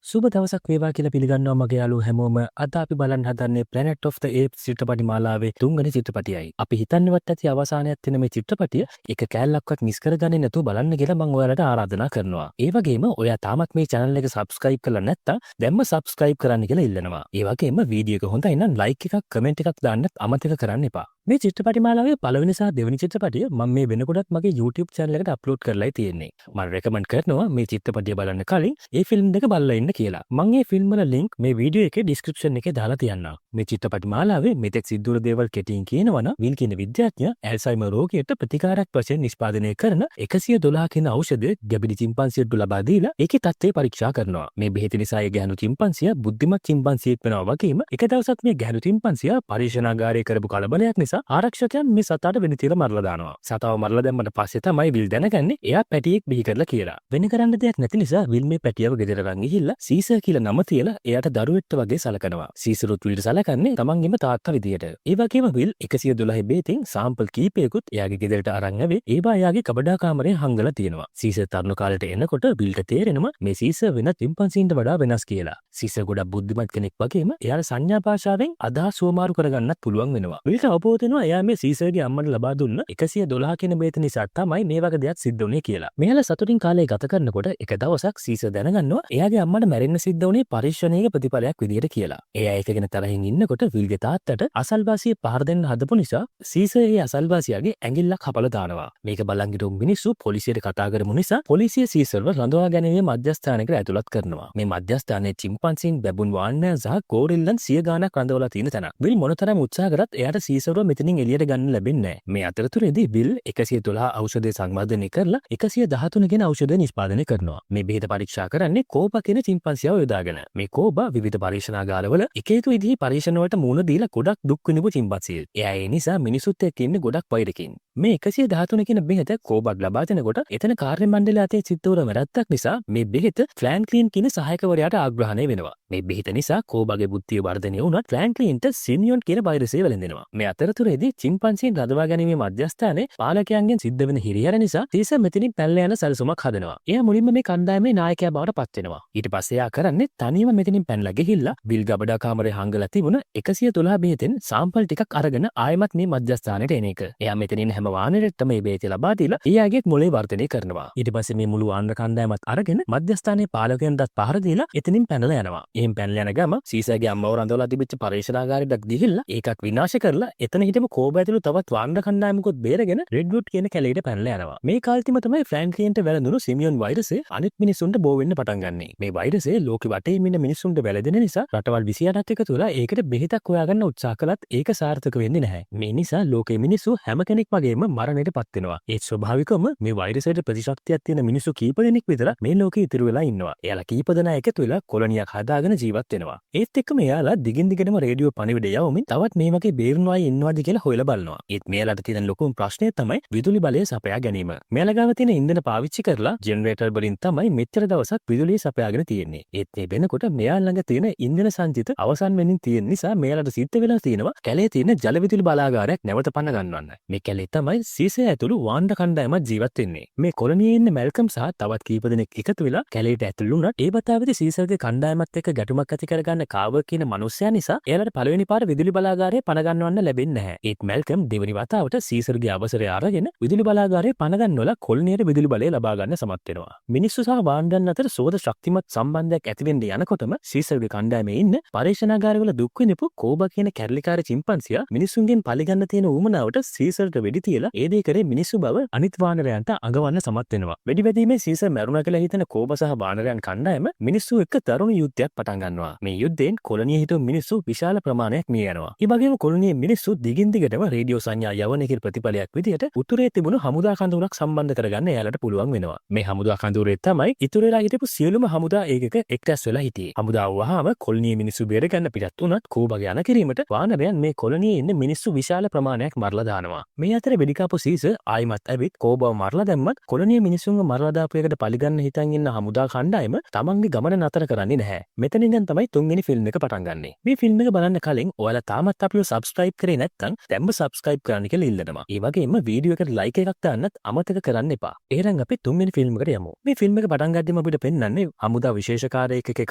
සුබ දවසක් වේවා කියලා පිළිගන්නවා මගේ යාළුවෝ හැමෝම. අද අපි බලන්න හදන්නේ Planet of the Apes චිත්‍රපටි මාලාවේ තුන්වෙනි චිත්‍රපටියයි. අපි හිතන්නේවත් ඇති අවසානයක් තියෙන මේ චිත්‍රපටිය එක කෑල්ලක්වත් මිස් කරගන්නේ නැතුව බලන්න කියලා මම ඔයාලට ආරාධනා කරනවා. ඒ වගේම ඔයා තාමත් මේ channel එක subscribe කරලා නැත්නම් දැන්ම subscribe කරන්න කියලා ඉල්ලනවා. ඒ වගේම වීඩියෝ එක හොඳයි නම් like එකක් comment එකක් දාන්න අමතක කරන්න එපා. මේ චිත්‍රපටි මාලාවේ පළවෙනි සහ දෙවෙනි චිත්‍රපටිය මම මේ වෙනකොටත් මගේ YouTube channel එකට upload කරලායි තියෙන්නේ. මම recommend කරනවා මේ චිත්‍රපටිය බලන්න කලින් ඒ ෆිල්ම් දෙක බලලා ඉන්න කියලා. මම මේ ෆිල්ම් වල link මේ වීඩියෝ එකේ description එකේ දාලා තියන්නම්. මේ චිත්‍රපටි මාලාවේ මෙතෙක් සිද්ධ වුණු දේවල් කෙටියෙන් කියනවනම් විල් කියන විද්‍යාඥයා ඇල්සයිමර් රෝගයට ප්‍රතිකාරයක් වශයෙන් නිෂ්පාදනය කරන 112 කියන ඖෂධය ගැබිලි චිම්පන්සියට ලබා දීලා ඒකේ තත්ත්වය පරීක්ෂා කරනවා. මේ බෙහෙත නිසා ඒ ගැහණු චිම්පන්සියා බුද්ධිමත් චිම්පන්සියෙක් වෙනවා වගේම එක දවසක් මේ ගැහණු චිම්පන්සියා පරීක්ෂණාගාරයේ කරපු කලබලයක් නිසා ආරක්ෂකයන් මේ සතාට වෙන තියලා මරලා දානවා. සතාව මරලා දැම්මට පස්සේ තමයි විල් දැනගන්නේ එයා පැටියෙක් බිහි කරලා කියලා. වෙන කරන්න දෙයක් නැති නිසා විල් මේ පැටියව ගෙදර අරන් ගිහිල්ලා සීසර් කියලා නම තියලා එයාට දරුවෙක්ට වගේ සලකනවා. සීසරුත් විල්ට සලකන්නේ තමන්ගේම තාත්තා විදියට. ඒ වගේම විල් 112 බේතෙන් සාම්පල් කීපයකුත් එයාගේ ගෙදරට අරන් ආවේ ඒවා එයාගේ කබඩා කාමරේ හංගලා තියෙනවා. සීසර් තරුණ කාලේට එනකොට විල්ට තේරෙනවා මේ සීසර් වෙන චිම්පන්සීන්ට වඩා වෙනස් කියලා. සීසර් ගොඩක් බුද්ධිමත් කෙනෙක් වගේම එයාට සංඥා භාෂාවෙන් අදහස් සුවමාරු කරගන්නත් පුළුවන් වෙනවා. විල්ට අවබෝධ වෙනවා එයා මේ සීසර්ගේ අම්මට ලබා දුන්න 112 කියන බේත නිසා තමයි මේ වගේ දෙයක් සිද්ධ වුනේ කියලා. මෙයාලා සතුටින් කාලය ගත කරනකොට එක දවසක් සීසර් දැනගන්නවා එයාගේ අම්මට මැරෙන්න සිද්ධ වුනේ පරීක්ෂණයක ප්‍රතිඵලයක් විදියට කියලා. එයා ඒක ගැන තරහින් ඉන්නකොට විල්ගේ තාත්තට අසල්වාසිය පහර දෙන්න හදපු නිසා සීසර් ඒ අසල්වාසියාගේ ඇඟිල්ලක් කපලා දානවා. මේක බලන් හිටපු මිනිස්සු පොලිසියට කතා කරමු නිසා පොලිසිය සීසර්ව රඳවා ගැනීමේ මධ්‍යස්ථානයකට ඇතුළත් කරනවා. මේ මධ්‍යස්ථානයේ චිම්පන්සීන්, බැබුන් වානරයන් සහ ගෝරිල්ලන් 100 ගාණක් රඳවලා තියෙන තැන. විල් මොනතරම් උත්සාහ කරත් එයාට සීසර්ව මෙතනින් එළියට ගන්න ලැබෙන්නේ නැහැ. මේ අතරතුරේදී විල් 112 ඖෂධය සංවර්ධනය කරලා 113 කියන ඖෂධය නිෂ්පාදනය කරනවා. මේ බෙහෙත පරීක්ෂා කරන්නේ කෝබා කියන චිම්පන්සියාව යොදාගෙන. මේ කෝබා විවිධ පරීක්ෂණාගාරවල එක එක විදිහේ පරීක්ෂණ වලට මුහුණ දීලා ගොඩක් දුක් විඳපු චිම්පන්සියෙක්. එයා ඒ නිසා මිනිසුත් එක්ක ඉන්නේ ගොඩක් වෛරකින්. මේ 113 කියන බෙහෙත කෝබාට ලබා දෙනකොට එතන කාර්ය මණ්ඩලය අතේ සිද්ධ වුණ වැරද්දක් නිසා මේ බෙහෙත ෆ්‍රැන්ක්ලින් කියන සහායකවරයාට ආග්‍රහණය වෙනවා. මේ බෙහෙත නිසා කෝබාගේ බුද්ධිය වර්ධනය වුණත් ෆ්‍රැන්ක්ලින්ට සිමියොන් කියන වෛරසය වැළඳෙනවා. මේ අතරතුරේදී චිම්පන්සීන් රඳවා ගැනීමේ මධ්‍යස්ථානයේ පාලකයන්ගෙන් සිද්ධ වෙන හිරිහැර නිසා සීසර් මෙතනින් පැනලා යන සැලසුමක් හදනවා. එයා මුලින්ම මේ කණ්ඩායමේ නායකයා බවට පත් වෙනවා. ඊට පස්සේ එයා කරන්නේ තනියම මෙතනින් පැනලා ගිහිල්ලා විල් ගබඩා කාමරේ හංගලා තිබුණ 112 බෙහෙතෙන් සාම්පල් ටිකක් අරගෙන ආයෙමත් මේ මධ්‍යස්ථානයට එන එක. එයා මෙතනින් හැම වාහනයකටම මේ බෙහෙත ලබා දීලා එයාගේ මොලේ වර්ධනය කරනවා. ඊට පස්සේ මේ මුළු වාහන කණ්ඩායමත් අරගෙන මධ්‍යස්ථානයේ පාලකයන්ටත් පහර දීලා එතනින් පැනලා යනවා. එහෙන් පැනලා යන ගම සීසර්ගේ අම්මව රඳවලා තිබිච්ච පරීක්ෂණාගාරයට ගිහිල්ලා ඒකත් විනාශ කරලා එතන හිටපු කෝබා ඇතුළු තවත් වාහන කණ්ඩායමකුත් බේරගෙන රෙඩ්වුඩ් කියන කැලේට පැනලා යනවා. මේ කාලෙදිම තමයි ෆ්‍රැන්ක්ලින්ට වැළඳුණු සිමියොන් වෛරසය අනිත් මිනිසුන්ට බෝ වෙන්න පටන් ගන්නෙ. මේ වෛරසය ලෝකෙ වටේම ඉන්න මිනිසුන්ට වැළඳෙන නිසා රටවල් 28ක් එකතු වෙලා ඒකට බෙහෙතක් හොයාගන්න උත්සාහ කළත් ඒක සාර්ථක වෙන්නේ නැහැ. මේ නිසා ලෝකේ මිනිස්සු හැම කෙනෙක් වගේම මරණයට පත් වෙනවා. ඒ ස්වභාවිකවම මේ වෛරසයට ප්‍රතිශක්තියක් තියෙන මිනිස්සු කීප දෙනෙක් විතර මේ ලෝකෙ ඉතුරු වෙලා ඉන්නවා. එයාලා කීප දෙනා එකතු වෙලා කොලොනියක් හදාගෙන ජීවත් වෙනවා. ඒත් එක්කම එයාලා දිගින් දිගටම රේඩියෝ පණිවිඩ යවමින් තවත් මේ වගේ බේරුණු අය ඉන්නවද කියලා හොයලා බලනවා. ඒත් මෙයාලට තියෙන ලොකුම ප්‍රශ්නය තමයි විදුලි බලය සපයා ගැනීම. මෙයාලා ගාව තියෙන ඉන්ධන පාවිච්චි කරලා ජෙනරේටර් වලින් තමයි මෙච්චර දවසක් විදුලිය සපයාගෙන තියෙන්නේ. ඒත් මේ වෙනකොට මෙයාලා ළඟ තියෙන ඉන්ධන සංචිත අවසන් වෙමින් තියෙන නිසා මෙයාලට සිද්ධ වෙලා තියෙනවා කැලේ තියෙන ජල විදුලි බලාගාරයක් නැවත පණ ගන්නවන්න. මේ කැලේ තමයි සීසර් ඇතුළු වාණ්ඩ කණ්ඩායමක් ජීවත් වෙන්නේ. මේ කොලොනියේ ඉන්න මැල්කම් සහ තවත් කීප දෙනෙක් එකතු වෙලා කැලේට ඇතුළු වුණත් ඒ බතාවේදී සීසර්ගේ කණ්ඩායමත් එක්ක ගැටුමක් ඇති කරගන්න කාවර් කියන මනුස්සයා නිසා එයාලට පළවෙනි පාර විදුලි බලාගාරයේ පණ ගන්නවන්න ලැබෙන්නේ නැහැ. ඒත් මැල්කම් දෙවෙනි වතාවට සීසර්ගේ අවසරය අරගෙන විදුලි බලාගාරයේ පණ ගන්නවලා කොලොනියට විදුලි බලය ලබා ගන්න සමත් වෙනවා. මිනිස්සු සහ වාණ්ඩයන් අතර සෝද ශක්තිමත් සම්බන්ධයක් ඇති වෙන්න යනකොටම සීසර්ගේ කණ්ඩායමේ ඉන්න පරීක්ෂණාගාරවල දුක් විඳපු කෝබා කියන කැරලිකාර චිම්පන්සියා මිනිසුන්ගෙන් පරිගන්න තියෙන ඌමනාවට සීසර්ට වෙඩි තියලා ඒ දේ කරේ මිනිස්සු බව අනිත් වානරයන්ට අඟවන්න සමත් වෙනවා. වෙඩි වැදීමේ සීසර් මැරුණා කියලා හිතන කෝබා සහ වානරයන් කණ්ඩායම මිනිස්සු එක්ක තරුණ යුද්ධයක් පටන් ගන්නවා. මේ යුද්ධයෙන් කොලොනියේ හිටපු මිනිස්සු විශාල ප්‍රමාණයක් මිය යනවා. ඒ වගේම කොලොනියේ මිනිස්සු දිගින් දිගටම රේඩියෝ සංඥා යවන එකේ ප්‍රතිඵලයක් විදිහට උතුරේ තිබුණු හමුදා කඳවුරක් සම්බන්ධ කරගන්න එයාලට පුළුවන් වෙනවා. මේ හමුදා කඳවුරේ තමයි ඉතුරු වෙලා හිටපු සියලුම හමුදා ඒකක එක්රැස් වෙලා හිටියේ. හමුදාව වහාම කොලොනියේ මිනිස්සු බේරගන්න පිටත් වුණත් කෝබාගේ යන කිරීමට වානරයන් මේ කොලොනියේ ඉන්න මිනිස්සු විශාල ප්‍රමාණයක් මරලා දානවා. මේ අතරේ වෙඩිකාපු සීසර් ආයිමත් ඇවිත් කෝබාව මරලා දැම්මත් කොලොනියේ මිනිස්සුන්ව මරලා දාපු එකට පරිගන්න හිතන් ඉන්න හමුදා කණ්ඩායම තමන්ගේ ගමන නතර කරන්නේ නැහැ. මෙතනින් දැන් තමයි තුන්වෙනි ෆිල්ම් එක පටන් ගන්නෙ. මේ ෆිල්ම් එක බලන්න කලින් ඔයාලා තාමත් අපිව subscribe කරේ නැත්නම් නැත්නම් දැම්ම subscribe කරන්න කියලා ඉල්ලනවා. ඒ වගේම වීඩියෝ එකට like එකක් දාන්නත් අමතක කරන්න එපා. එහෙනම් අපි තුන්වෙනි ෆිල්ම් එකට යමු. මේ ෆිල්ම් එක පටන් ගද්දිම අපිට පෙන්වන්නේ හමුදා විශේෂකාරයෙක්ගේ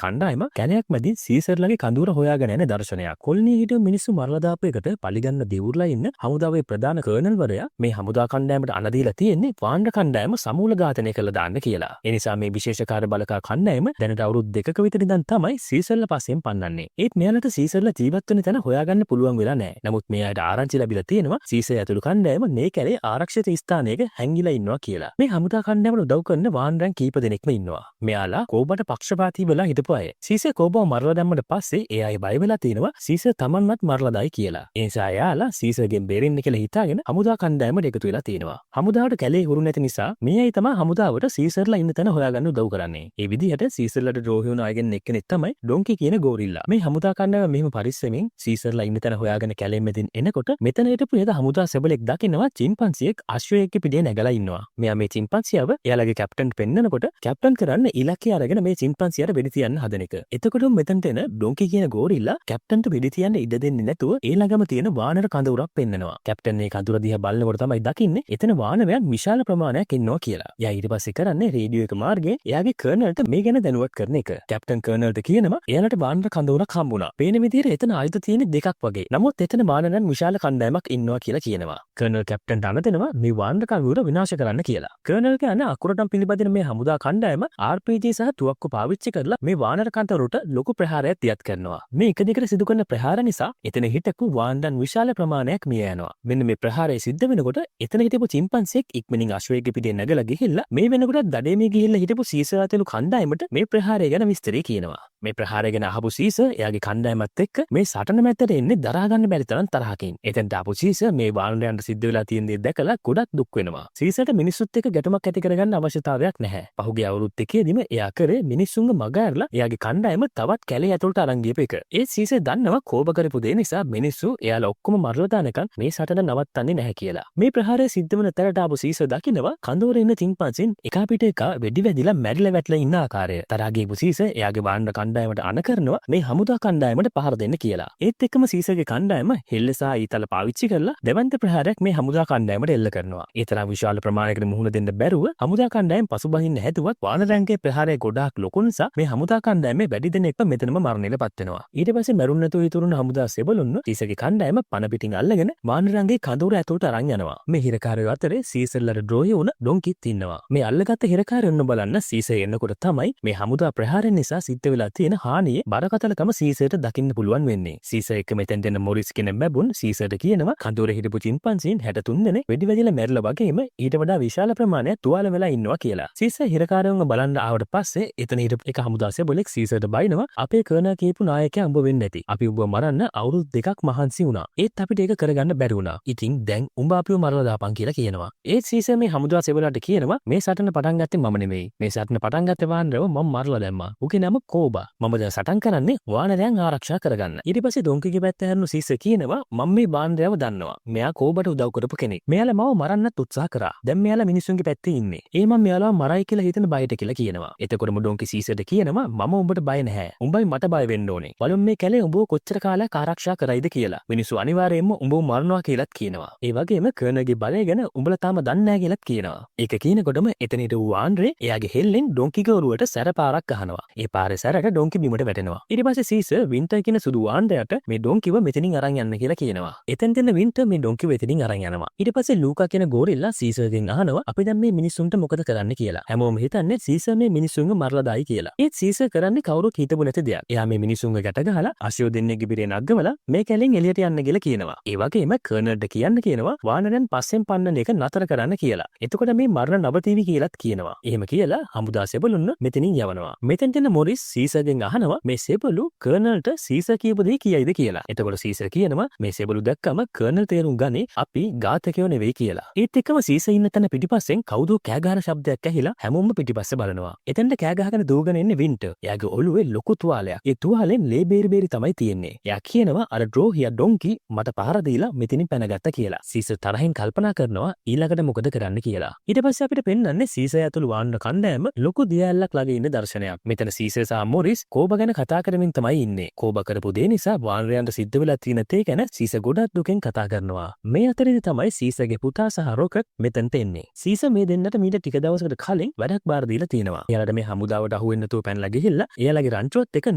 කණ්ඩායම කැණයක් මැදින් සීසර්ලගේ කඳවුර හොයාගෙන යන දර්ශනයක්. කොල්නියේ හිටපු මිනිස්සු මරලා දාපු එකට පලිගන්න දෙවුරලා ඉන්න හමුදාවේ ප්‍රධාන කර්නල්වරයා මේ හමුදා කණ්ඩායමට අණ දීලා තියෙන්නේ වාණ්ඩ කණ්ඩායම සමූල ඝාතනය කළා දාන්න කියලා. ඒ නිසා මේ විශේෂකාර බලකා කණ්ඩායම දැනට අවුරුදු 2ක විතර ඉඳන් තමයි සීසර්ලා පස්සෙන් පන්නන්නේ. ඒත් මෙයාලට සීසර්ලා ජීවත් වෙන තැන හොයාගන්න පුළුවන් වෙලා නැහැ. නමුත් මෙයාට ආරංචි ලැබිලා තියෙනවා සීසර් ඇතුළු කණ්ඩායම මේ කැලේ ආරක්ෂිත ස්ථානයක හැංගිලා ඉන්නවා කියලා. මේ හමුදා කණ්ඩායමට උදව් කරන වානරයන් කීප දෙනෙක්ම ඉන්නවා. මෙයාලා කෝබට පක්ෂපාතී වෙලා හිටපු අය. සීසර් කෝබව මරලා දැම්මට පස්සේ ඒ අය බය වෙලා තිනවා සීසර් තමන්වත් මරලා දායි කියලා. ඒ නිසා එයාලා සීසර්ගෙන් බේරෙන්න කියලා හිතාගෙන හමුදා කණ්ඩායමට එකතු වෙලා තිනවා. හමුදාවට කැලේ හුරු නැති නිසා මේ අය තමයි හමුදාවට සීසර්ලා ඉන්න තැන හොයාගන්න උදව් කරන්නේ. ඒ විදිහට සීසර්ලට ද්‍රෝහී වුණ අයගෙන් එක්කෙනෙක් තමයි ඩොන්කි කියන ගෝරිල්ලා. මේ හමුදා කණ්ඩායම මෙහිම පරිස්සමෙන් සීසර්ලා ඉන්න තැන හොයාගෙන කැලේ මැදින් එනකොට මෙතන හිටපු නේද හමුදා සෙබලෙක් දකිනවා චිම්පන්සියෙක් අශ්වයෙක්ගේ පිටේ නැගලා ඉන්නවා. මෙයා මේ චිම්පන්සියව එයාලගේ කැප්ටන්ට පෙන්නනකොට කැප්ටන් කරන්න ඉලක්කය අරගෙන මේ චිම්පන්සියට වෙඩි තියන්න හදන එක. එතකොට මෙතනට එන ඩොන්කි කියන ගෝරිල්ලා කැප්ටන්ට වෙඩි තියන්න ඉඩ දෙන්නේ නැතුව ඒ ළඟම තියෙන වානර කඳවුරක් පෙන්නනවා. කැප්ටන් මේ කඳුර දිහා බලනකොට තමයි දකින්නේ එතන වානරයන් විශාල ප්‍රමාණයක් ඉන්නවා කියලා. එයා ඊට පස්සේ කරන්නේ රේඩියෝ එක මාර්ගයේ එයාගේ කර්නල්ට මේ ගැන දැනුවත් කරන එක. කැප්ටන් කර්නල්ට කියනවා එයාලට වානර කඳවුරක් හම්බුණා. පේන විදිහට එතන ආයුධ තියෙන දෙකක් වගේ. නමුත් එතන වානරයන් විශාල කණ්ඩායමක් ඉන්නවා කියලා කියනවා. කර්නල් කැප්ටන්ට අනදෙනවා මේ වානර කඳවුර විනාශ කරන්න කියලා. කර්නල් කියන්නේ අකුරටම පිළිපදින මේ හමුදා කණ්ඩායම RPG සහ තුවක්කු පාවිච්චි කරලා මේ වානර කඳවුරට ලොකු ප්‍රහාරයක් තියත් කරනවා. මේ එක දිගට සිදු කරන ප්‍රහාර නිසා එතන හිටපු වානරයන් විශාල ප්‍රමාණයක් මිය යනවා. මෙන්න මේ ප්‍රහාරය සිද්ධ වෙනකොට එතන හිටපු චිම්පන්සියෙක් ඉක්මනින් අශ්වයෙක්ගේ පිටේ නැගලා ගිහිල්ලා මේ වෙනකොට දඩේමේ ගිහිල්ලා හිටපු සීසර් ඇතුළු කණ්ඩායමට මේ ප්‍රහාරය ගැන විස්තරي කියනවා. මේ ප්‍රහාරය ගැන අහපු සීසර් එයාගේ කණ්ඩායමත් එක්ක මේ සටන මැදට එන්නේ දරා ගන්න බැරි තරම් තරහකින්. එතෙන්ට ආපු සීසර් මේ වානරයන්ට සිද්ධ වෙලා තියෙන දේ දැකලා ගොඩක් දුක් වෙනවා. සීසර්ට මිනිස්සුත් එක්ක ගැටුමක් ඇති කරගන්න අවශ්‍යතාවයක් නැහැ. පහුගිය අවුරුදු දෙකේදීම එයා කරේ මිනිස්සුන්ව මග ඇරලා එයාගේ කණ්ඩායම තවත් කැලේ ඇතුළට අරන් ගියපු එක. ඒ සීසර් දන්නවා කෝබ කරපු දේ නිසා මිනිස්සු එයාලා ඔක්කොම මරලා දානකන් මේ සටන නවත්තන්නේ නැහැ කියලා. මේ ප්‍රහාරය සිද්ධ වෙන තැනට ආපු සීසර් දකිනවා කඳවුරේ ඉන්න චිම්පන්සින් එකා පිට එක වෙඩි වැදිලා මැරිලා වැටලා ඉන්න ආකාරය. තරහා ගියපු සීසර් එයාගේ වානර කණ්ඩායමට අණ කරනවා මේ හමුදා කණ්ඩායමට පහර දෙන්න කියලා. ඒත් එක්කම සීසර්ගේ කණ්ඩායම හෙල්ල සහ ඊතල පාවිච්චි කරලා දෙවන්ත ප්‍රහාරයක් මේ හමුදා කණ්ඩායමට එල්ල කරනවා. ඒ තරම් විශාල ප්‍රමාණයකට මුහුණ දෙන්න බැරුව හමුදා කණ්ඩායම පසුබහින්න හැදුවත් වානරයන්ගේ ප්‍රහාරය ගොඩාක් ලොකු නිසා මේ හමුදා කණ්ඩායමේ වැඩි දෙනෙක්ම මෙතනම මරණයටපත් වෙනවා. ඊට පස්සේ මරුන් නැතුව ඉතුරුන හමුදා සෙබළුන්ව සීසර්ගේ කණ්ඩායම පන පිටින් අල්ලගෙන වානරයන්ගේ කඳවුර ඇතුළට අරන් යනවා. මේ හිරකාරයෝ අතරේ සීසර්ලට ද්‍රෝහී වුණ ඩොන්කිත් ඉන්නවා. මේ අල්ලගත්ත හිරකාරයොන්න බලන්න සීසර් එනකොට තමයි මේ හමුදා ප්‍රහාරය නිසා සිද්ධ වෙලා තියෙන හානියේ බරකතලකම සීසර්ට දකින්න පුළුවන් වෙන්නේ. සීසර් එක්ක මෙතෙන් දෙන මොරිස් කියන බැබුන් සීසර්ට කියනවා කඳවුරේ හිටපු චිම්පන්සින් 63 දෙනෙක් වෙඩි වැදිලා මැරිලා වගේම ඊට වඩා විශාල ප්‍රමාණයක් තුවාල වෙලා ඉන්නවා කියලා. සීසර් හිරකාරයන්ව බලන්න ආවට පස්සේ එතන හිටපු එක හමුදා සෙබළෙක් සීසර්ට බයිනවා අපේ කර්නල් කියපු නායකයා උඹ වෙන්නේ නැති. අපි උඹව මරන්න අවුරුදු 2ක් මහන්සි වුණා. ඒත් අපිට ඒක කරගන්න බැරි වුණා. ඉතින් දැන් උඹ අපිව මරලා දාපන් කියලා කියනවා. ඒත් සීසර් මේ හමුදා සෙබළට කියනවා මේ සටන පටන් ගත්තේ මම නෙමෙයි. මේ සටන පටන් ගත්තේ වානරව මම මරලා දැම්මා. උගේ නම කෝබා. මම දැන් සටන් කරන්නේ වානරයන් ආරක්ෂා කරගන්න. ඊට පස්සේ ඩොන්කිගේ පැත්ත හැරුණු සීසර් කියනවා මම මේ වානරයව දන්නවා. මෙයා කෝබට උදව් කරපු කෙනෙක්. මෙයාලා මාව මරන්නත් උත්සාහ කරා. දැන් මෙයාලා මිනිස්සුන්ගේ පැත්තේ ඉන්නේ. ඒ මම මෙයාලා මරයි කියලා හිතන බයට කියලා කියනවා. එතකොටම ඩොන්කි සීසර්ට කියනවා මම උඹට බය නැහැ. උඹයි මට බය වෙන්න ඕනේ. බලමු මේ කැලේ උඹව කොච්චර කාලයක් ආරක්ෂා කරයිද කියලා. මිනිස්සු අනිවාර්යයෙන්ම උඹව මරනවා කියලාත් කියනවා. ඒ වගේම කර්නල්ගේ බලය ගැන උඹලා තාම දන්නේ නැහැ කියලාත් කියනවා. ඒක කියනකොටම එතන හිටපු වානරේ එයාගේ හෙල්ලෙන් ඩොන්කිගේ ඔරුවට සැර පාරක් ගහනවා. ඒ පාරේ සැරට ඩොන්කි බිමට වැටෙනවා. ඊට පස්සේ සීසර් වින්ටර් කියන සුදු වානරයට මේ ඩොන්කිව මෙතනින් අරන් යන්න කියලා කියනවා. එතෙන් දෙන වින්ටර් මේ ඩොන්කිව එතනින් අරන් යනවා. ඊට පස්සේ ලූකා කියන ගෝරිල්ලා සීසර්ගෙන් අහනවා අපි දැන් මේ මිනිස්සුන්ට මොකද කරන්න කියලා. හැමෝම හිතන්නේ සීසර් මේ මිනිස්සුන්ව මරලා දායි කියලා. ඒත් සීසර් කරන්නේ කවුරුත් හිතපු නැති දෙයක්. එයා මේ මිනිස්සුන්ව ගැට ගහලා අශ්වය දෙන්නෙක්ගේ බිරේ නග්ගවලා මේ කැලෙන් එළියට යන්න කියලා කියනවා. ඒ වගේම කර්නල්ට කියනවා වානරයන් පස්සෙන් පන්නන එක නතර කරන්න කියලා. එතකොට මේ මරණ නවතිවි කියලාත් කියනවා. එහෙම කියලා හමුදා සෙබළුන්ව මෙතනින් යවනවා. මෙතෙන් දෙන මොරිස් සීසර්ගෙන් අහනවා මේ සෙබළු කර්නල්ට සීසර් කියපු දේ කියයිද කියලා. එතකොට සීසර් කියනවා මේ සෙබළු දැක්කම කර්නල් තේරුම් ගන්නේ අපි ඝාතකයෝ නෙවෙයි කියලා. ඒත් එක්කම සීසර් ඉන්න තැන පිටිපස්සෙන් කවුදෝ කෑ ගහන ශබ්දයක් ඇහිලා හැමෝම පිටිපස්ස බලනවා. එතෙන්ට කෑ ගහගෙන දූගෙන එන්නේ වින්ටර්. එයාගේ ඔළුවේ ලොකු තුවාලයක්. ඒ තුවාලෙන් ලේ බේරි තමයි තියෙන්නේ. එයා කියනවා අර ඩ්‍රෝහියා ඩොන්කි මට පහර දීලා මෙතනින් පැනගත්තා කියලා. සීසර් තරහින් කල්පනා කරනවා ඊළඟට මොකද කරන්න කියලා. ඊට පස්සේ අපිට පෙන්වන්නේ සීසර් ඇතුළු වානර කණ්ඩායම ලොකු දියැලක් ළඟ ඉන්න දර්ශනයක්. මෙතන සීසර් සහ මොරිස් කෝබ ගැන කතා කරමින් තමයි ඉන්නේ. කෝබ කරපු දේ නිසා වානරයන්ට සිද්ධ වෙලා තියෙන තේ ගැන සීසර් ගොඩක් දුකෙන් කතා කරනවා. මේ අතරේදී තමයි සීසගේ පුතා සහ රොකට් මෙතනට එන්නේ. සීස මේ දෙන්නට මීට ටික දවසකට කලින් වැඩක් බාර දීලා තියෙනවා. එයාලට මේ හමුදාවට අහු වෙන්න නැතුව පැනලා ගිහිල්ලා එයාලගේ රංචුවත් එක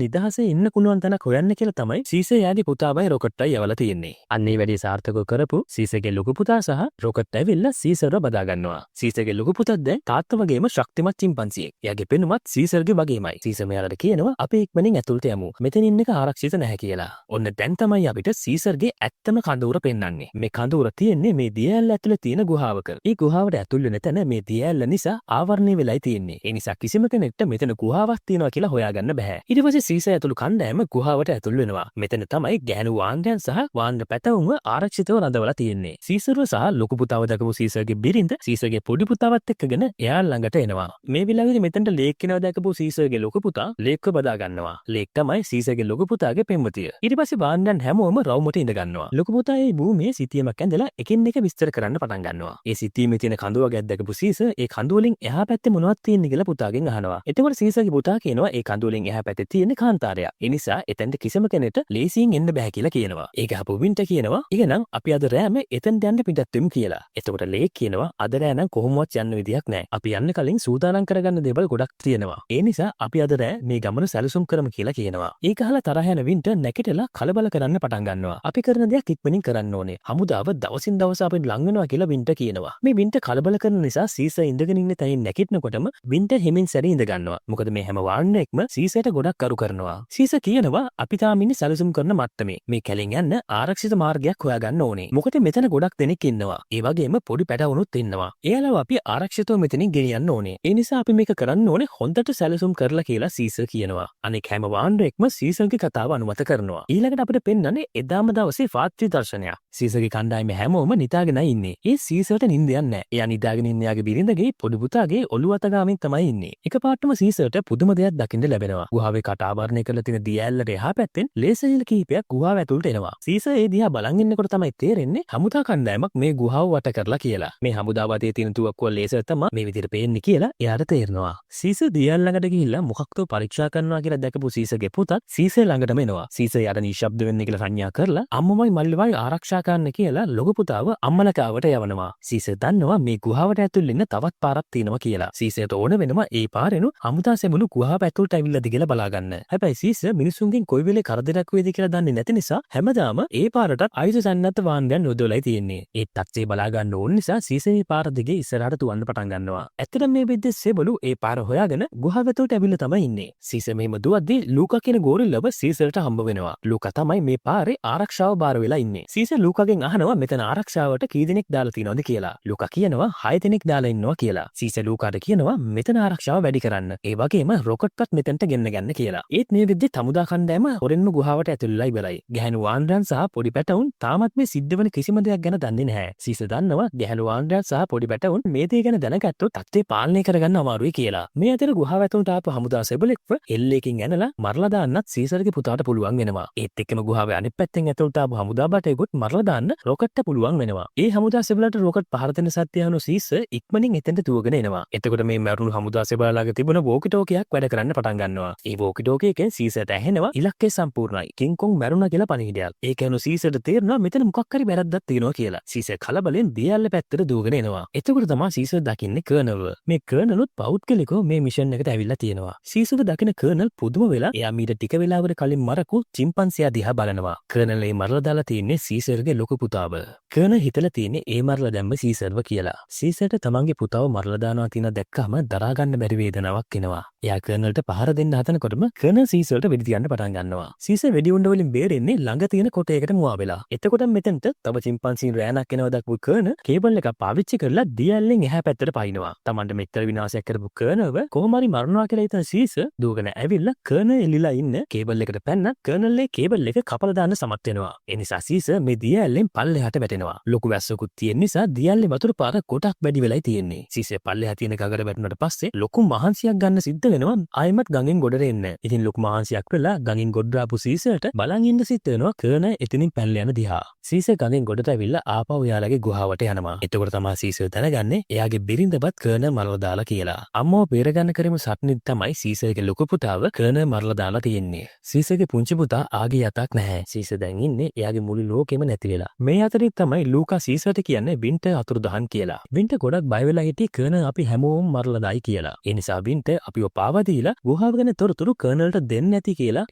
නිදහසේ ඉන්න කුණුවන් තැනක් හොයන්න කියලා තමයි සීස යාගේ පුතාවයි රොකට්ටයි යවලා තියෙන්නේ. අන්න ඒ වැඩේ සාර්ථකව කරපු සීසගේ ලොකු පුතා සහ රොකට් ඇවිල්ලා සීසර්ව බදා ගන්නවා. සීසගේ ලොකු පුතත් දැන් තාත්තා වගේම ශක්තිමත් චිම්පන්සියෙක්. එයාගේ පෙනුමත් සීසර්ගේ වගේමයි. සීස මෙයාලට කියනවා අපි ඉක්මනින් ඇතුළට යමු. මෙතන ඉන්න එක ආරක්ෂිත නැහැ කියලා. ඔන්න දැන් තමයි අපිට සීසර්ගේ ඇත්තම කඳවුර පෙන්වන්නේ. මේ කඳවුර තියෙන්නේ මේ දියඇල්ල ඇතුළේ තියෙන ගුහාවක. මේ ගුහාවට ඇතුල් වෙන තැන මේ දියඇල්ල නිසා ආවරණය වෙලායි තියෙන්නේ. ඒ නිසා කිසිම කෙනෙක්ට මෙතන ගුහාවක් තියෙනවා කියලා හොයාගන්න බෑ. ඊට පස්සේ සීස ඇතුළු කණ්ඩායම ගුහාවට ඇතුල් වෙනවා. මෙතන තමයි ගැහණු වාන්දයන් සහ වාන්ද පැටවුන්ව ආරක්ෂිතව රඳවලා තියෙන්නේ. සීසර්ව සහ ලොකු පුතාව දැකපු සීසර්ගේ බිරිඳ සීසර්ගේ පොඩි පුතාවත් එක්කගෙන එයා ළඟට එනවා. මේ වෙලාවේදී මෙතනට ලේක් කෙනා දැකපු සීසර්ගේ ලොකු පුතා ලේක්ව බදා ගන්නවා. ලේක් තමයි සීසර්ගේ ලොකු පුතාගේ පෙම්වතිය. ඊට පස්සේ වාන්දයන් හැමෝම රවුමට ඉඳ ගන්නවා. ලොකු පුතා ඒ භූමියේ සිතියමක් ඇඳලා එකින් එක විස්තර කරන්න පටන් ගන්නවා. ඒ සිතියමේ තියෙන කඳුවගයක් දැකපු සීස ඒ කඳුවලින් එහා පැත්තේ මොනවද තියෙන්නේ කියලා පුතාගෙන් අහනවා. එතකොට සීසර්ගේ පුතා කියනවා ඒ කඳුවලින් එහා පැත්තේ තියෙන කාන්තාරයක්. ඒ නිසා එතෙන්ට කිසිම කෙනෙක්ට ලේසියෙන් එන්න බෑ කියලා කියනවා. ඒක අහපු වින්ට කියනවා "එහෙනම් අපි අද රෑම එතෙන්ට යන්න පිටත් වෙමු" කියලා. එතකොට ලේක් කියනවා "අද රෑ නම් කොහොමවත් යන්න විදියක් නැහැ. අපි යන්න කලින් සූදානම් කරගන්න දේවල් ගොඩක් තියෙනවා. ඒ නිසා අපි අද රෑ මේ ගමන සැලසුම් කරමු" කියලා කියනවා. ඒක අහලා තරහ යන වින්ට නැගිටලා කලබල කරන්න පටන් ගන්නවා. අපි කරන දෙයක් ඉක්මනින් කරන්න ඕනේ. හමුදාව දවසින් දවස අපිට ලං වෙනවා කියලා වින්ට කියනවා. මේ වින්ට කලබල කරන නිසා සීස ඉඳගෙන ඉන්න තැනින් නැගිටිනකොටම වින්ට හිමින් සැරේ ඉඳ ගන්නවා. මොකද මේ හැම වාහනයක්ම සීසයට ගොඩක් කරු කරනවා. සීස කියනවා අපි තාම ඉන්නේ සැලසුම් කරන මට්ටමේ. මේ කැලෙන් යන්න ආරක්ෂිත මාර්ගයක් හොයාගන්න ඕනේ. මොකද මෙතන ගොඩක් දෙනෙක් ඉන්නවා. ඒ වගේම පොඩි පැටවුනුත් ඉන්නවා. එයාලව අපි ආරක්ෂිතව මෙතනින් ගෙනියන්න ඕනේ. ඒ නිසා අපි මේක කරන්න ඕනේ හොඳට සැලසුම් කරලා කියලා සීස කියනවා. අනෙක් හැම වාහනයක්ම සීසල්ගේ කතාව අනුමත කරනවා. ඊළඟට අපිට පෙන්වන්නේ එදාම දවසේ රාත්‍රී දර්ශනයක්. සීසගේ කණ්ඩායමේ හැමෝම නිදාගෙනයි ඉන්නේ. ඒ සීසර්ට නිින්ද යන්නේ නැහැ. එයා නිදාගෙන ඉන්න යාගේ බිරිඳගේ පොඩි පුතාගේ ඔළුව අත ගාමින් තමයි ඉන්නේ. එකපාරටම සීසර්ට පුදුම දෙයක් දකින්න ලැබෙනවා. ගුහාවේ කට ආවරණය කරලා තියෙන දියඇල්ලට එහා පැත්තෙන් ලේසර් කීපයක් ගුහාව ඇතුළට එනවා. සීසර් ඒ දිහා බලන් ඉන්නකොට තමයි තේරෙන්නේ හමුදා කණ්ඩායමක් මේ ගුහාව වට කරලා කියලා. මේ හමුදාව අතේ තියෙන තුවක්කුව ලේසර් තමයි මේ විදිහට පේන්නේ කියලා එයාට තේරෙනවා. සීසර් දියඇල්ල ළඟට ගිහිල්ලා මොකක්ද පරීක්ෂා කරනවා කියලා දැකපු සීසර්ගේ පුතත් සීසර් ළඟටම එනවා. සීසර් යට නිශ්ශබ්ද වෙන්න කියලා සංඥා කරලා අම්මමයි මල්ලිවයි ආරක්ෂා කරන්න කියලා ලොකු පුතාව අම්මලකාවට යවනවා. සීසර් දන්නවා මේ ගුහාවට ඇතුල් වෙන්න තවත් පාරක් තියෙනවා කියලා. සීසර්ට ඕන වෙනවා ඒ පාරෙනු හමුදා සෙමුණු ගුහාව ඇතුළට ඇවිල්ලාද කියලා බලාගන්න. හැබැයි සීසර් මිනිසුන්ගෙන් කොයි වෙලේ කරදරයක් වෙයිද කියලා දන්නේ නැති නිසා හැමදාම ඒ පාරටත් ආයුධ සන්නද්ධ වාහනයන් යොදවලායි තියෙන්නේ. ඒ තත්ත්වය බලා ගන්න ඕන නිසා සීසර් මේ පාර දිගේ ඉස්සරහට තුවන්න පටන් ගන්නවා. ඇත්තටම මේ වෙද්දී සෙබළු ඒ පාර හොයාගෙන ගුහාව ඇතුළට ඇවිල්ලා තමයි ඉන්නේ. සීසර් මෙහෙම දුවද්දී ලූකා කියන ගෝරිල්ලව සීසර්ට හම්බ වෙනවා. ලූකා තමයි මේ පාරේ ආරක්ෂාව බාර වෙලා ඉන්නේ. සීසර් ලූකාගෙන් අහනවා මෙතන ආරක්ෂාවට කී දෙනෙක් දාලා තියෙනවද කියලා. ලූකා කියනවා 6 දෙනෙක් දාලා ඉන්නවා කියලා. සීසර් ලූකාට කියනවා මෙතන ආරක්ෂාව වැඩි කරන්න. ඒ වගේම රොකට්වත් මෙතනට ගෙන්න ගන්න කියලා. ඒත් මේ වෙද්දී හමුදා කණ්ඩායම හොරෙන්ම ගුහාවට ඇතුල්ලා ඉවරයි. ගැහණු වාන්දයන් සහ පොඩි පැටවුන් තාමත් මේ සිද්ධ වෙන කිසිම දෙයක් ගැන දන්නේ නැහැ. සීසර් දන්නවා ගැහණු වාන්දයන් සහ පොඩි පැටවුන් මේ දේ ගැන දැනගත්තොත් තත්ත්වය පාලනය කරගන්න අමාරුයි කියලා. මේ අතර ගුහාව ඇතුළට ආපු හමුදා සෙබළෙක්ව එල්ලේකින් ඇනලා මරලා දාන්නත් සීසර්ගේ පුතාට පුළුවන් වෙනවා. ඒත් එක්කම ගුහාවේ අනිත් පැත්තෙන් ඇතුළට ආපු හමුදා බටේකුත් මරලා දාන්න රොකට්ට පුළුවන් වෙනවා. ඒ හමුදා සෙබළට රොකට් පහර දෙන සත්‍ය අහන සීසර් ඉක්මනින් එතෙන්ට දුවගෙන එනවා. එතකොට මේ මරුණු හමුදා සෙබළාගේ තිබුණ වෝකිටෝකියක් වැඩ කරන්න පටන් ගන්නවා. ඒ වෝකිටෝකිය එකෙන් සීසර්ට ඇහෙනවා ඉලක්කය සම්පූර්ණයි. කිං කොං මැරුණා කියලා පණිවිඩයක්. ඒක ඇහුණු සීසර්ට තේරෙනවා මෙතන මොකක් හරි වැරද්දක් තියෙනවා කියලා. සීසර් කලබලෙන් දියැල්ල පැත්තට දුවගෙන එනවා. එතකොට තමයි සීසර් දකින්නේ කර්නල්ව. මේ කර්නලුත් පෞද්ගලිකව මේ මිෂන් එකට ඇවිල්ලා තියෙනවා. සීසර් දකින කර්නල් පුදුම වෙලා එයා මීට ටික වෙලාවකට කලින් මරපු චිම්පන්සියා දිහා බලනවා. කර්නල් ඒ මරලා දාලා තියෙන්නේ සීසර්ගේ ලොකු පුතාව. කර්නල් හිතලා තියෙන්නේ ඒ මරලා දැම්ම සීසර්ව කියලා. සීසර්ට තමන්ගේ පුතාව මරලා දානවා කියන දැක්කම දරා ගන්න බැරි වේදනාවක් එනවා. එයා කර්නල්ට පහර දෙන්න හදනකොටම කර්නල් සීසර්ට වෙඩි තියන්න පටන් ගන්නවා. සීසර් වෙඩි උණ්ඩ වලින් බේරෙන්නේ ළඟ තියෙන කොටයකට මුවා වෙලා. එතකොට මෙතෙන්ට තව චිම්පන්සින් රෑනක් එනවා දක්වපු කර්නල් කේබල් එකක් පාවිච්චි කරලා දියැල්ලෙන් එහා පැත්තට පයින්නවා. තමන්ට මෙච්චර විනාශයක් කරපු කර්නල්ව කොහොම හරි මරනවා කියලා හිතන සීසර් දුවගෙන ඇවිල්ලා කර්නල් එල්ලිලා ඉන්න කේබල් එකට පැන්න කර්නල් ඒ කේබල් එක කපලා දාන්න සමත් වෙනවා. ඒ නිසා සීසර් මේ දියැල්ලෙන් පල්ලෙහාට වැටෙනවා. ලොකු වැස්සකුත් තියෙන නිසා දියැල්ලේ වතුර පාර කොටක් වැඩි වෙලයි තියෙන්නේ. සීසර් පල්ලෙහා තියෙන ගගට වැටුණාට පස්සේ ලොකු මහන්සියක් ගන්න සිද්ධ හිතාගෙනවා ආයෙමත් ගඟෙන් ගොඩට එන්න. ඉතින් ලොකු මහන්සියක් වෙලා ගඟෙන් ගොඩ ආපු සීසර්ට බලන් ඉන්න සිද්ධ වෙනවා කර්නල් එතනින් පැනලා යන දිහා. සීසර් ගඟෙන් ගොඩට ඇවිල්ලා ආපහු එයාලගේ ගුහාවට යනවා. එතකොට තමයි සීසර් දැනගන්නේ එයාගේ බිරිඳපත් කර්නල් මරලා දාලා කියලා. අම්මව බේරගන්න කරමු සටනින් තමයි සීසර්ගේ ලොකු පුතාව කර්නල් මරලා දාලා තියෙන්නේ. සීසර්ගේ පුංචි පුතා ආගේ යතක් නැහැ. සීසර් දැන් ඉන්නේ එයාගේ මුළු ලෝකෙම නැති වෙලා. මේ අතරින් තමයි ලූකා සීසර්ට කියන්නේ වින්ටර් අතුරුදහන් කියලා. වින්ටර් ගොඩක් බය වෙලා හිටියේ කර්නල් අපි හැමෝම මරලා දායි කියලා. ඒ නිසා වින්ටර් අපිව පාවා දීලා ගුහාව ගැන තොරතුරු කර්නල්ට දෙන්න නැති කියලා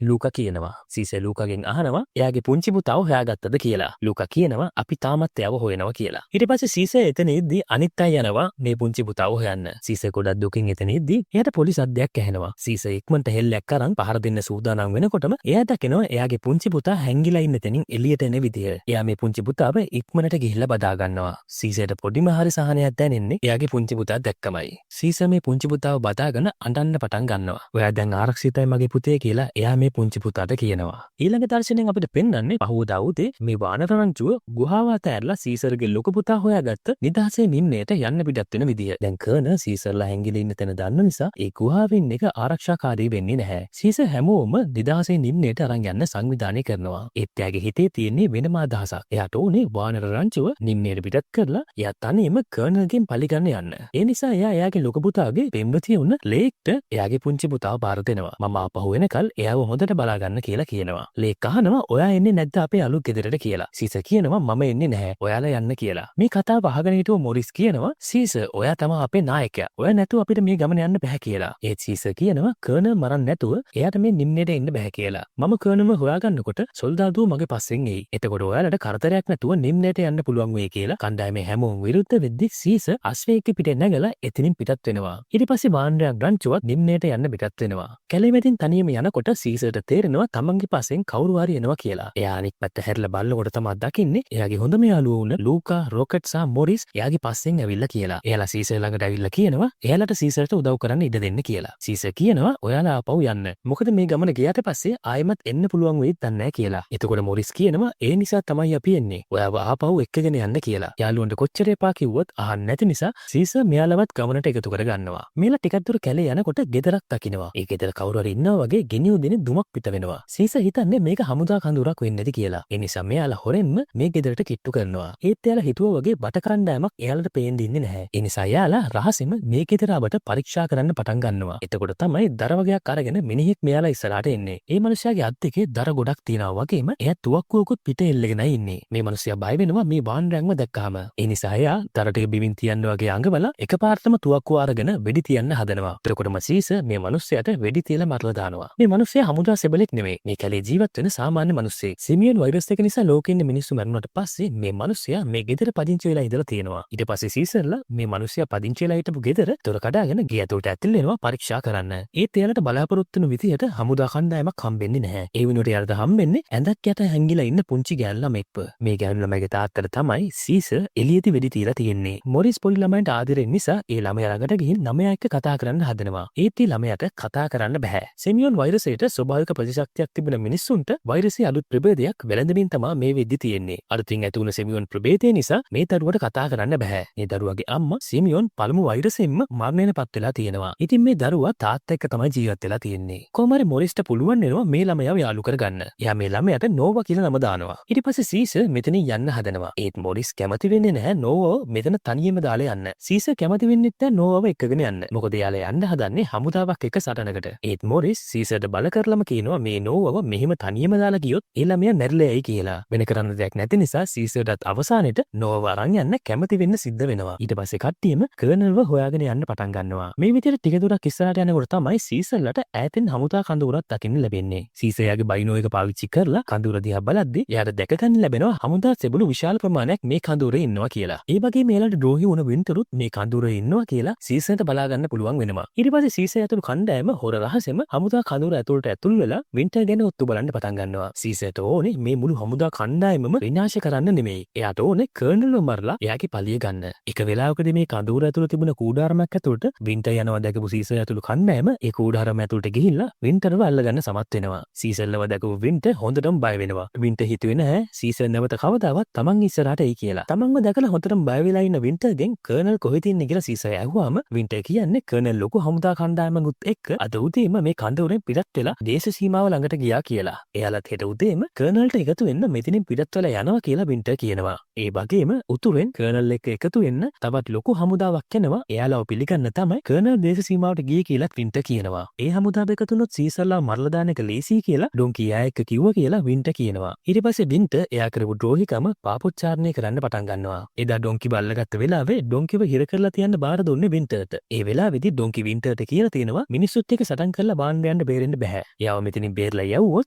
ලූකා කියනවා. සීසර් ලූකාගෙන් අහනවා එයාගේ පුංචි පුතාව හොයාගත්තද කියලා. ලූකා කියනවා අපි තාමත් එයාව හොයනවා කියලා. ඊට පස්සේ සීසර් එතන ඉද්දි අනිත් අය යනවා මේ පුංචි පුතාව හොයන්න. සීසර් ගොඩක් දුකින් එතන ඉද්දි එයාට පොලිස් අධ්‍යයක් ඇහෙනවා. සීසර් ඉක්මනට හෙල්ලයක් අරන් පහර දෙන්න සූදානම් වෙනකොටම එයා දකිනවා එයාගේ පුංචි පුතා හැංගිලා ඉන්න තැනින් එළියට එන විදිය. එයා මේ පුංචි පුතාව ඉක්මනට ගිහිල්ලා බදා ගන්නවා. සීසර්ට පොඩිම හරි සහනයක් දැනෙන්නේ එයාගේ පුංචි පුතා දැක්කමයි. සීසර් මේ පුංචි පුතාව බදාගෙන අඬන්න පටන් ගන්නවා. ඔයා දැන් ආරක්ෂිතයි මගේ පුතේ කියලා එයා මේ පුංචි පුතාට කියනවා. ඊළඟ දර්ශනයෙන් අපිට පෙන්වන්නේ පහුවදා උදේ මේ වානරරංචුව ගුහාව අතහැරලා සීසර්ගේ ලොකු පුතා හොයාගත්ත නිදහසේ නිම්නයට යන්න පිටත් වෙන විදිය. දැන් කර්නල් සීසර්ලා හැංගිලා ඉන්න තැන දන්න නිසා ඒ ගුහාවෙන් එක ආරක්ෂාකාරී වෙන්නේ නැහැ. සීසර් හැමෝම නිදහසේ නිම්නයට අරන් යන්න සංවිධානය කරනවා. ඒත් එයාගේ හිතේ තියෙන්නේ වෙනම අදහසක්. එයාට ඕනේ වානරරංචුව නිම්නයට පිටත් කරලා එයා තනියම කර්නල්ගෙන් පලිගන්න යන්න. ඒ නිසා එයා එයාගේ ලොකු පුතාගේ පෙම්වතිය වුණ ලේක්ට එයාගේ පුංචි පුතාව බාර දෙනවා. මම ආපහු එනකල් එයාව හොඳට බලාගන්න කියලා කියනවා. ලේක් අහනවා ඔයා එන්නේ නැද්ද අපේ අලුත් ගෙදරට කියලා. සීසර් කියනවා මම එන්නේ නැහැ. ඔයාලා යන්න කියලා. මේ කතාව අහගෙන හිටව මොරිස් කියනවා සීසර් ඔයා තමයි අපේ නායකයා. ඔයා නැතුව අපිට මේ ගමන යන්න බෑ කියලා. ඒත් සීසර් කියනවා කර්නල් මරන්න නැතුව එයාට මේ නිම්නේට එන්න බෑ කියලා. මම කර්නල්ව හොයාගන්නකොට සොල්දාදුව මගේ පස්සෙන් එයි. එතකොට ඔයාලට කරදරයක් නැතුව නිම්නේට යන්න පුළුවන් වෙයි කියලා කණ්ඩායමේ හැමෝම විරුද්ධ වෙද්දි සීසර් අස්වැයක පිටේ නැගලා එතනින් පිටත් වෙනවා. ඊට පස්සේ වානරයක් රංචුවත් නිම්නේට යන්න පිටත් වෙනවා. කැලේමැදින් තනියම යනකොට සීසර්ට තේරෙනවා තමන්ගේ පස්සෙන් කවුරු හරි එනවා කියලා. එයා අනිත් පැත්ත හැරිලා බලනකොට තමයි දකින්නේ එයාගේ හොඳම යාළුවෝ වුණ ලූකා, රොකට් සහ මොරිස් එයාගේ පස්සෙන් ඇවිල්ලා කියලා. එයාලා සීසර් ළඟට ඇවිල්ලා කියනවා එයාලට සීසර්ට උදව් කරන්න ඉඩ දෙන්න කියලා. සීසර් කියනවා ඔයාලා ආපහු යන්න. මොකද මේ ගමන ගියාට පස්සේ ආයෙමත් එන්න පුළුවන් වෙයිද දන්නේ කියලා. එතකොට මොරිස් කියනවා ඒ නිසා තමයි අපි එන්නේ. ඔයාව ආපහු එක්කගෙන යන්න කියලා. යාළුවන්ට කොච්චර එපා කිව්වොත් අහන්න නැති නිසා සීසර් මෙයාලවත් ගමනට එකතු කරගන්නවා. මේලා ටිකක් දුර කැලේ යනකොට ගෙදරක් දකින්නවා. ඒ ගෙදර කවුරු හරි ඉන්නවා වගේ ගෙනියු දෙන දුමක් පිට වෙනවා. සීසර් හිතන්නේ මේක හමුදා කඳුරක් වෙන්නේ නැති කියලා. ඒ නිසා මෙයාලා හොරෙන්ම මේ ගෙදරට කිට්ටු කරනවා. ඒත් එයාලා හිතුවා වගේ බට කණ්ඩායමක් එයාලට පේන්න දෙන්නේ නැහැ. ඒ නිසා එයාලා රහසෙම මේ ගෙදර ආවට පරීක්ෂා කරන්න පටන් ගන්නවා. එතකොට තමයි දර වගේක් අරගෙන මිනිහෙක් මෙයාලා ඉස්සරහට එන්නේ. ඒ මනුස්සයාගේ අත් දෙකේ දර ගොඩක් තියෙනවා වගේම එයා තුවක්කුවකුත් පිට එල්ලගෙනයි ඉන්නේ. මේ මනුස්සයා බය වෙනවා මේ වානරයන්ව දැක්කහම. ඒ නිසා එයා දර ටික බිමින් තියන්න වගේ අඟවලා එකපාරටම තුවක්කුව අරගෙන වෙඩි තියන්න හදනවා. එතකොටම සීසර් මේ මනුස්සයාට වෙඩි තියලා මරලා දානවා. මේ මනුස්සයා හමුදා සෙබලෙක් නෙමෙයි. මේ කැලේ ජීවත් වෙන සාමාන්‍ය මිනිස්සෙක්. සිමියන් වෛරස් එක නිසා ලෝකෙ ඉන්න මිනිස්සු මැරුණාට පස්සේ මේ මනුස්සයා මේ ගෙදර පදිංචි වෙලා ඉඳලා තියෙනවා. ඊට පස්සේ සීසර්ලා මේ මනුස්සයා පදිංචි වෙලා හිටපු ගෙදර දොර කඩාගෙන ගේ ඇතුළට ඇතුල් වෙනවා පරීක්ෂා කරන්න. ඒත් එයාලට බලාපොරොත්තු වෙන විදිහට හමුදා කණ්ඩායමක් හම්බෙන්නේ නැහැ. ඒ වෙනුවට එයාලට හම්බෙන්නේ ඇඳක් යට හැංගිලා ඉන්න පුංචි ගෑනු ළමෙක්ව. මේ ගෑනු ළමයිගේ තාත්තට තමයි සීසර් එළියේදී වෙඩි තියලා තියෙන්නේ. මොරිස් පොඩි ළමයින්ට ආදරෙන් නිසා ඒ ළමයා ළඟට ගිහින් ළමයා එක්ක කතා කරන්න හදනවා. ඒත් ඒ ළමයාට කතා කරන්න බෑ. සිමියන් වෛරසයට ස්වභාවික ප්‍රතිශක්තියක් තිබෙන මිනිස්සුන්ට වෛරසයේ අලුත් ප්‍රභේදයක් වැළඳමින් තමයි මේ වෙද්දි තියෙන්නේ. අලුතින් ඇති වුණ සිමියන් ප්‍රභේදය නිසා මේ දරුවට කතා කරන්න බෑ. මේ දරුවාගේ අම්මා සිමියන් පළමු වෛරසයෙන්ම මරණයටපත් වෙලා තියෙනවා. ඉතින් මේ දරුවා තාත්තා එක්ක තමයි ජීවත් වෙලා තියෙන්නේ. කොහොම හරි මොරිස්ට පුළුවන් වෙනවා මේ ළමයාව යාළු කරගන්න. එයා මේ ළමයාට නෝවා කියලා නම දානවා. ඊට පස්සේ සීසර් මෙතනින් යන්න හදනවා. ඒත් මොරිස් කැමති වෙන්නේ නැහැ නෝවාව මෙතන තනියම දාලා යන්න. සීසර් කැමති වෙන්නේ නැහැ නෝවාව එක්කගෙන යන්න. මොකද එයාලා යන්න හදන්නේ හමුදාවක් එක්ක සටනකට. ඒත් මොරිස් සීසර්ට බල කරලම කියනවා මේ නෝවාව මෙහිම තනියම දාලා ගියොත් ඒ ළමයා මැරිලා යයි කියලා. වෙන කරන්න දෙයක් නැති නිසා සීසර්ටත් අවසානෙට නෝවාව අරන් යන්න කැමති වෙන්න සිද්ධ වෙනවා. ඊට පස්සේ කට්ටියම කර්නල්ව හොයාගෙන යන්න පටන් ගන්නවා. මේ විදිහට ටික දුරක් ඉස්සරහට යනකොට තමයි සීසර්ලට ඈතින් හමුදා කඳවුරක් දකින්න ලැබෙන්නේ. සීසර් යාගේ බයිනෝ එක පාවිච්චි කරලා කඳවුර දිහා බලද්දි එයාට දැක ගන්න ලැබෙනවා හමුදා සෙබළු විශාල ප්‍රමාණයක් මේ කඳවුරේ ඉන්නවා කියලා. ඒ වගේම මෙයාලට ද්‍රෝහි වුණ වින්ටරුත් මේ කඳවුරේ ඉන්නවා කියලා සීසර්ට බලා ගන්න පුළුවන් වෙනවා. ඊට පස්සේ සීසර් ඇතුළු කණ්ඩායම හොර රහසෙම හමුදා කඳවුර ඇතුළට ඇතුල් වෙලා වින්ටර් ගැන ඔත්තු බලන්න පටන් ගන්නවා. සීසර්ට ඕනේ මේ මුළු හමුදා කණ්ඩායමම විනාශ කරන්න නෙමෙයි. එයාට ඕනේ කර්නල්ව මරලා එයාගේ පලිය ගන්න. එක වෙලාවකදී මේ කඳවුර ඇතුළේ තිබුණ කූඩාරමක් ඇතුළට වින්ටර් යනවා දැකපු සීසර් ඇතුළු කණ්ඩායම ඒ කූඩාරම ඇතුළට ගිහිල්ලා වින්ටර්ව අල්ලගන්න සමත් වෙනවා. සීසර්ලව දැකපු වින්ටර් හොඳටම බය වෙනවා. වින්ටර් හිතුවේ නැහැ සීසර් නැවත කවදාවත් තමන් ඉස්සරහට එයි කියලා. තමන්ව දැකලා හොඳටම බය වෙලා ඉන්න වින්ටර්ගෙන් කර්නල් කොහෙද ඉන්නේ කියලා සීසර් ඇහුවාම වින්ටර් කියන්නේ කර්නල් ලොකු හමුදා කණ්ඩායමකුත් එක්ක අද උදේම මේ කඳවුරෙන් පිටත් වෙලා දේශ සීමාව ළඟට ගියා කියලා. එයාලත් හෙට උදේම කර්නල්ට එකතු වෙන්න මෙතනින් පිටත් වෙලා යනවා කියලා වින්ටර් කියනවා. ඒ වගේම උතුරෙන් කර්නල් එක්ක එකතු වෙන්න තවත් ලොකු හමුදාවක් එනවා. එයාලව පිළිගන්න තමයි කර්නල් දේශ සීමාවට ගියේ කියලා වින්ටර් කියනවා. ඒ හමුදාව එකතු වුණොත් සීසර්ලා මරලා දාන එක ලේසි කියලා ඩොන්කි එයා එක්ක කිව්වා කියලා වින්ටර් කියනවා. ඊට පස්සේ වින්ටර් එයා කරපු ද්‍රෝහිකම පාපොච්චාරණය කරන්න පටන් ගන්නවා. එදා ඩොන්කි බල්ලගත්ත වෙලාවේ ඩොන්කිව හිර කරලා තියන්න බාර දුන්නේ වින්ටර්ට. ඒ වෙලාවේදී ඩොන්කි වින්ටර්ට කියලා තියෙනවා මිනිස්සුත් එක්ක සටන් කරලා බාන්න යන්න බේරෙන්න බෑ. එයාව මෙතනින් බේරලා යවුවොත්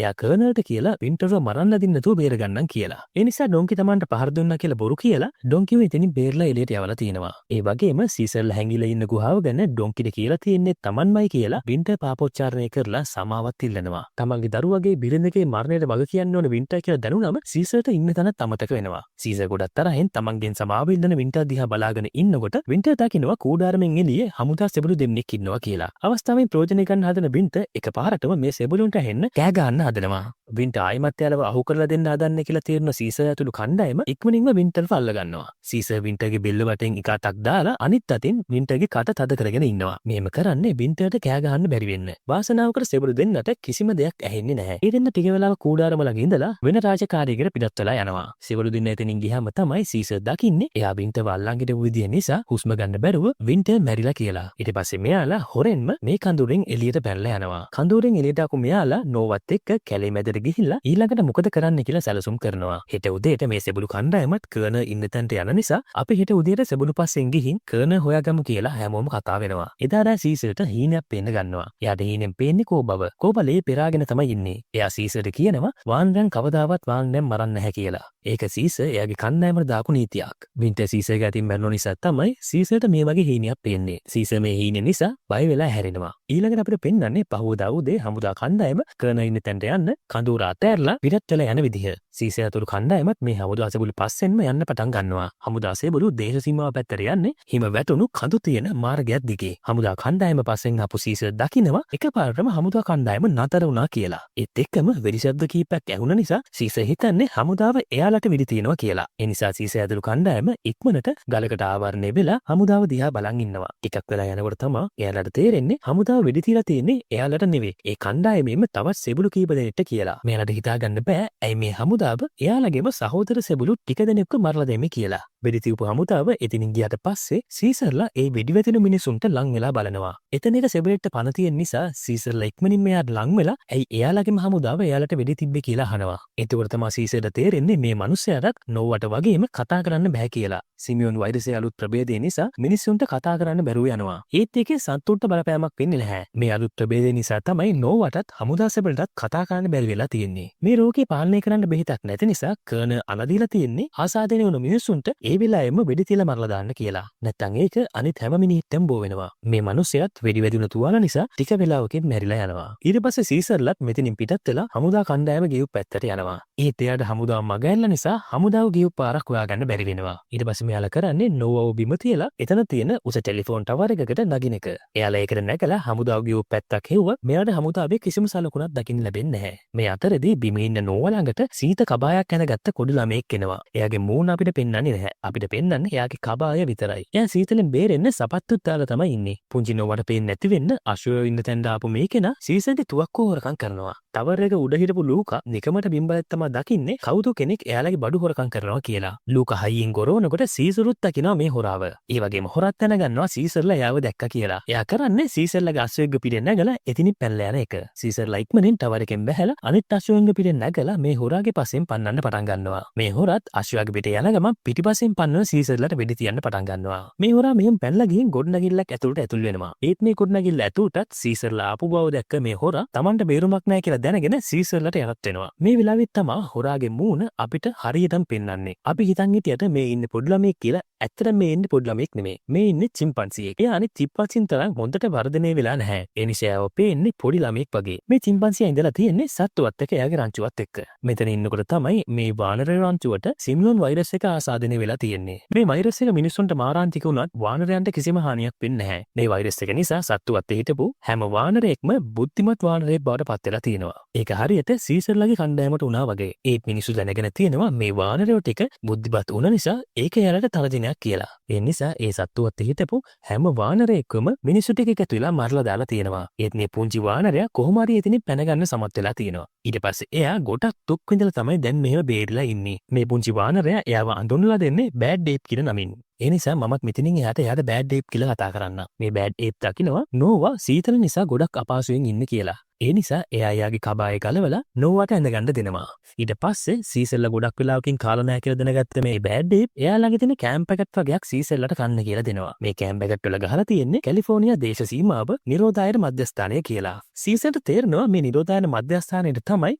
එයා කර්නල්ට කියලා වින්ටර්ව මරන්න දින්න නැතුව බේර ගන්නම් කියලා. ඒ නිසා ඩොන්කි තමන්ට පහර දුන්නා කියලා බොරු කියලා ඩොන්කිව එතනින් බේරලා එළියට යවලා තියෙනවා. ඒ වගේම සීසර්ලා හැංගිලා ඉන්න ගුහාව ගැන ඩොන්කිට කියලා තියෙන්නේ තමන්මයි කියලා වින්ටර් පාපොච්චාරණය කරලා සමාවත් ඉල්ලනවා. තමන්ගේ දරුවගේ බිරිඳගේ මරණයට වග කියන්න ඕන වින්ටර් කියලා දැනුනම සීසර්ට ඉන්න තැනත් අමතක වෙනවා. සීසර් ගොඩක් තරහෙන් තමන්ගෙන් සමාව ඉල්ලන වින්ටර් දිහා බලාගෙන ඉන්නකොට වින්ටර් දකින්නවා කූඩාරමෙන් එළියේ හමුදා සෙබළු දෙන්නෙක් ඉන්නවා කියලා. අවස්ථාවෙන් ප්‍රයෝජන ගන්න හදන වින්ටර් එකපාරටම මේ සෙබළුන්ට හෙන්න කෑ ගන්න හදනවා. වින්ටර් ආයිමත් යාලව අහු කරලා දෙන්න හදන්නේ කියලා තේරෙන සීසර් ඇතුළු කණ්ඩායම ඉක්මනින්ම වින්ටර්ව අල්ල ගන්නවා. සීසර් වින්ටර්ගේ බෙල්ල වටෙන් එක අතක් දාලා අනිත් අතින් වින්ටර්ගේ කට තද කරගෙන ඉන්නවා. මේම කරන්නේ වින්ටර්ට කෑ ගහන්න බැරි වෙන්න. වාසනාවකට සෙබළු දෙන්නට කිසිම දෙයක් ඇහෙන්නේ නැහැ. ඒ දෙන්න ටික වෙලාවක් කූඩාරම ළඟ ඉඳලා වෙන රාජකාරියකට පිටත් වෙලා යනවා. සෙබළු දෙන්න එතනින් ගියාම තමයි සීසර් දකින්නේ එයා වින්ටර්ව අල්ලන් හිටපු විදිය නිසා හුස්ම ගන්න බැරුව වින්ටර් මැරිලා කියලා. ඊට පස්සේ මෙයාලා හොරෙන්ම මේ කඳුරෙන් එළියට පැනලා යනවා. කඳුරෙන් එළියට ආපු මෙයාලා නෝවත් එක්ක කැලේ මැදට ගිහිල්ලා ඊළඟට මොකද කරන්න කියලා සැලසුම් කරනවා. හෙට උදේට මේ සෙබළු කණ්ඩායමත් කර්නර් ඉන්න තැනට යන නිසා අපි හෙට උදේට සෙබළු පස්සෙන් ගිහින් කර්නර් හොයාගමු කියලා හැමෝම කතා වෙනවා. එදා රෑ සීසර්ට හීනයක් පේන්න ගන්නවා. එයාට හීනෙන් පේන්නේ කෝබව. කෝබලේ පෙරාගෙන තමයි ඉන්නේ. එයා සීසර්ට කියනවා වාන්රන් කවදාවත් වාන්රන් මරන්න නැහැ කියලා. ඒක සීසර් එයාගේ කණ්ඩායමට දාපු නීතියක්. වින්ටර් සීසර්ගේ අතින් මැරුණ නිසා තමයි සීසර්ට මේ වගේ හීනයක් පේන්නේ. සීසර් මේ හීන නිසා බය වෙලා හැරෙනවා. ඊළඟට අපිට පෙන්වන්නේ පහවදා උදේ හමුදා කණ්ඩායම කර්නර් ඉන්න තැනට යන්න කඳුර අතෑරලා පිටත් වෙලා යන විදිහ. සීසර් අතුරු කණ්ඩායමත් මේ හමුදා සෙබළු පස්සෙන්ම යන්න පටන් ගන්නවා. හමුදා සෙබළු දේශ සීමාව පැත්තට යන්නේ හිම වැටුණු කඳු තියෙන මාර්ගයක් දිගේ. හමුදා කණ්ඩායම පස්සෙන් ආපු සීසර් දකිනවා එකපාරටම හමුදා කණ්ඩායම නතර වුණා කියලා. ඒත් එක්කම වෙඩි ශබ්ද කීපයක් ඇහුණ නිසා සීසර් හිතන්නේ හමුදාව එයාලට වෙඩි තියනවා කියලා. ඒ නිසා සීසර් ඇතුළු කණ්ඩායම ඉක්මනට ගලකට ආවරණය වෙලා හමුදාව දිහා බලන් ඉන්නවා. ටිකක් වෙලා යනකොට තමයි එයාලට තේරෙන්නේ හමුදාව වෙඩි තියලා තියෙන්නේ එයාලට නෙවෙයි. ඒ කණ්ඩායමේම තවත් සෙබළු කීප දෙනෙක්ට කියලා. මෙයාලට හිතා ගන්න බෑ ඇයි මේ හමුදාව එයාලගේම සහෝදර සෙබළු ටික දෙනෙක්ව මරලා දෙන්නේ කියලා. වෙඩි තියපු හමුදාව එතනින් ගියාට පස්සේ සීසර්ලා ඒ වෙඩි වැදෙන මිනිසුන්ට ලං වෙලා බලනවා. එතන එක සෙබළෙක්ට පණ තියෙන නිසා සීසර්ලා ඉක්මනින් මෙයාට ලං වෙලා ඇයි එයාලගේම හමුදාව එයාලට වෙඩි තිබ්බේ කියලා අහනවා. එතකොට තමයි සීසර්ට තේරෙන්නේ මේ මිනිස්සයාට නොවට වගේම කතා කරන්න බෑ කියලා. සිමියොන් වෛරසයේ අලුත් ප්‍රභේදය නිසා මිනිස්සුන්ට කතා කරන්න බැරුව යනවා. ඒත් ඒකේ සතුටට බලපෑමක් වෙන්නේ නැහැ. මේ අලුත් ප්‍රභේදය නිසා තමයි නොවටත් හමුදා සෙබළටත් කතා කරන්න බැරි වෙලා තියෙන්නේ. මේ රෝගේ පාලනය කරන්න බෙහෙතක් නැති නිසා කර්නර් අනදීලා තියෙන්නේ ආසාදනය වුණු මිනිස්සුන්ට ඒ වෙලාවෙම වෙඩි තියලා මරලා දාන්න කියලා. නැත්තම් ඒක අනිත් හැම මිනිහෙක්ටම බෝ වෙනවා. මේ මිනිස්සයාත් වෙඩි වැදුණු තුවාල නිසා ටික වෙලාවකින් මැරිලා යනවා. ඊට පස්සේ සීසර්ලත් මෙතනින් පිටත් වෙලා හමුදා කණ්ඩායම ගියු පැත්තට යනවා. ඒත් එයාට හමුදාව මග ඇල්ල නිසා හමුදාව ගියු පාරක් හොයාගන්න බැරි වෙනවා. ඊට පස්සේ මෙයාලා කරන්නේ නොවව බිම තියලා එතන තියෙන උස ටෙලිෆෝන් ටවර් එකකට නගින එක. එයාලා ඒකට නැගලා හමුදාව ගියු පැත්තක් හෙව්වා. මෙයාට හමුදාවේ කිසිම සලකුණක් දකින්න ලැබෙන්නේ නැහැ. මේ අතරදී බිම ඉන්න නෝව ළඟට සීත කබායක් ඇඳගත්ත පොඩි ළමෙක් එනවා. එයාගේ මූණ අපිට පෙන්වන්නේ නැහැ. අපිට පෙන්වන්නේ එයාගේ කබාය විතරයි. එයා සීතලෙන් බේරෙන්න සපත්තුත් දාලා තමයි ඉන්නේ. පුංචි නෝවට පේන්නේ නැති වෙන්න අශෝය ඉන්න තැනට ආපු මේ කෙනා සීසර්ගේ තුවක්කුව හොරකම් කරනවා. ටවර් එක උඩ හිටපු ලූකා නිකමට බිම්බලෙත් තමයි දකින්නේ කවුද කෙනෙක් එයාලගේ බඩු හොරකම් කරනවා කියලා. ලූකා හයියෙන් ගොරවනකොට සීසරුත් දකිනවා මේ හොරාව. ඒ වගේම හොරත් දැනගන්නවා සීසර්ලා එයාව දැක්කා කියලා. එයා කරන්නේ සීසර්ලාගේ අශ්වයෙක්ගේ පිටෙන් නැගලා එතනින් පැනලා යන එක. සීසර්ලා ඉක්මනින් ටවර් එකෙන් බැහැලා අනිත් අශ්වයෙක්ගේ පිටෙන් නැගලා මේ හොරාගේ පස්සෙන් පන්නන්න පටන් ගන්නවා. මේ හොරත් අශ්වයාගේ පිට යන ගමන් පිටිපස්සෙන් පන්නන සීසර්ලාට වෙඩි තියන්න පටන් ගන්නවා. මේ හොරා මෙහෙන් පැනලා ගිහින් ගොඩනැගිල්ලක් ඇතුළට ඇතුල් වෙනවා. ඒත් මේ ගොඩනැගිල්ල ඇතුළටත් සීසර්ලා ආපු බව දැක්ක මේ හොරා Tamanට බේරුමක් නැහැ කියලා දැනගෙන සීසර්ලාට යටත් වෙනවා. මේ වෙලාවෙත් තමයි හොරාගේ මූණ අපිට හරියටම පෙන්වන්නේ. අපි හිතන් හිටියට මේ ඉන්නේ පොඩි ළමෙක් කියලා ඇත්තට මේ ඉන්නේ පොඩි ළමෙක් නෙමෙයි. මේ ඉන්නේ චිම්පන්සියෙක්. එයා අනිත් චිම්පන්සින් තරම් හොඳට වර්ධනය වෙලා නැහැ. ඒ නිසා එයාව පේන්නේ පොඩි ළමෙක් වගේ. මේ චිම්පන්සියා ඉඳලා තියෙන්නේ සත්තුවත් එක්ක එයාගේ රංචුවත් එක්ක. මෙතන ඉන්නකොට තමයි මේ වානර රංචුවට සිමියොන් වෛරස් එක ආසාදනය වෙලා වෙලා තියෙන්නේ. මේ වෛරස් එක මිනිස්සුන්ට මාරාන්තික වුණත් වානරයන්ට කිසිම හානියක් වෙන්නේ නැහැ. මේ වෛරස් එක නිසා සත්තු අතේ හිටපු හැම වානරයෙක්ම බුද්ධිමත් වානරයෙක් බවට පත් වෙලා තියෙනවා. ඒක හරියට සීසර්ලගේ කණ්ඩායමට වුණා වගේ. ඒ මිනිස්සු දැනගෙන තියෙනවා මේ වානරයෝ ටික බුද්ධිමත් වුණ නිසා ඒක යාලට තරජනයක් කියලා. ඒ නිසා ඒ සත්තු අතේ හිටපු හැම වානරයෙක්ම මිනිස්සු ටික එකතු වෙලා මරලා දාලා තියෙනවා. ඒත් මේ පුංචි වානරයා කොහොම හරි එතනින් පැනගන්න සමත් වෙලා තියෙනවා. ඊට පස්සේ එයා ගොඩක් දුක් විඳලා තමයි දැන් මෙහෙම බේරිලා ඉන්නේ. මේ පුංචි වානරයා එයාව අඳුන්ලා දෙන්නේ බෑඩ් ඩේප් කියන නමින්. ඒ නිසා මමත් මෙතනින් එයාට බෑඩ් ඩේප් කියලා කතා කරන්න. මේ බෑඩ් ඩේප් දකින්නවා නෝවා සීතල නිසා ගොඩක් අපහසුයෙන් ඉන්නේ කියලා. ඒ නිසා එයා එයාගේ කබායේ ගලවලා නෝවාට ඇඳගන්න දෙනවා. ඊට පස්සේ සීසල්ලා ගොඩක් වෙලාවකින් කාලා නැහැ කියලා දැනගත්ත මේ බෑඩ් ඩේප් එයා ළඟ තියෙන කැම්ප් එකක් වගේක් සීසල්ලාට කන්න කියලා දෙනවා. මේ කැම්ප් එකට වල ගහලා තියෙන්නේ කැලිෆෝනියා දේශ සීමාව නිරෝධායන මධ්‍යස්ථානය කියලා. සීසල්ට තේරෙනවා මේ නිරෝධායන මධ්‍යස්ථානයට තමයි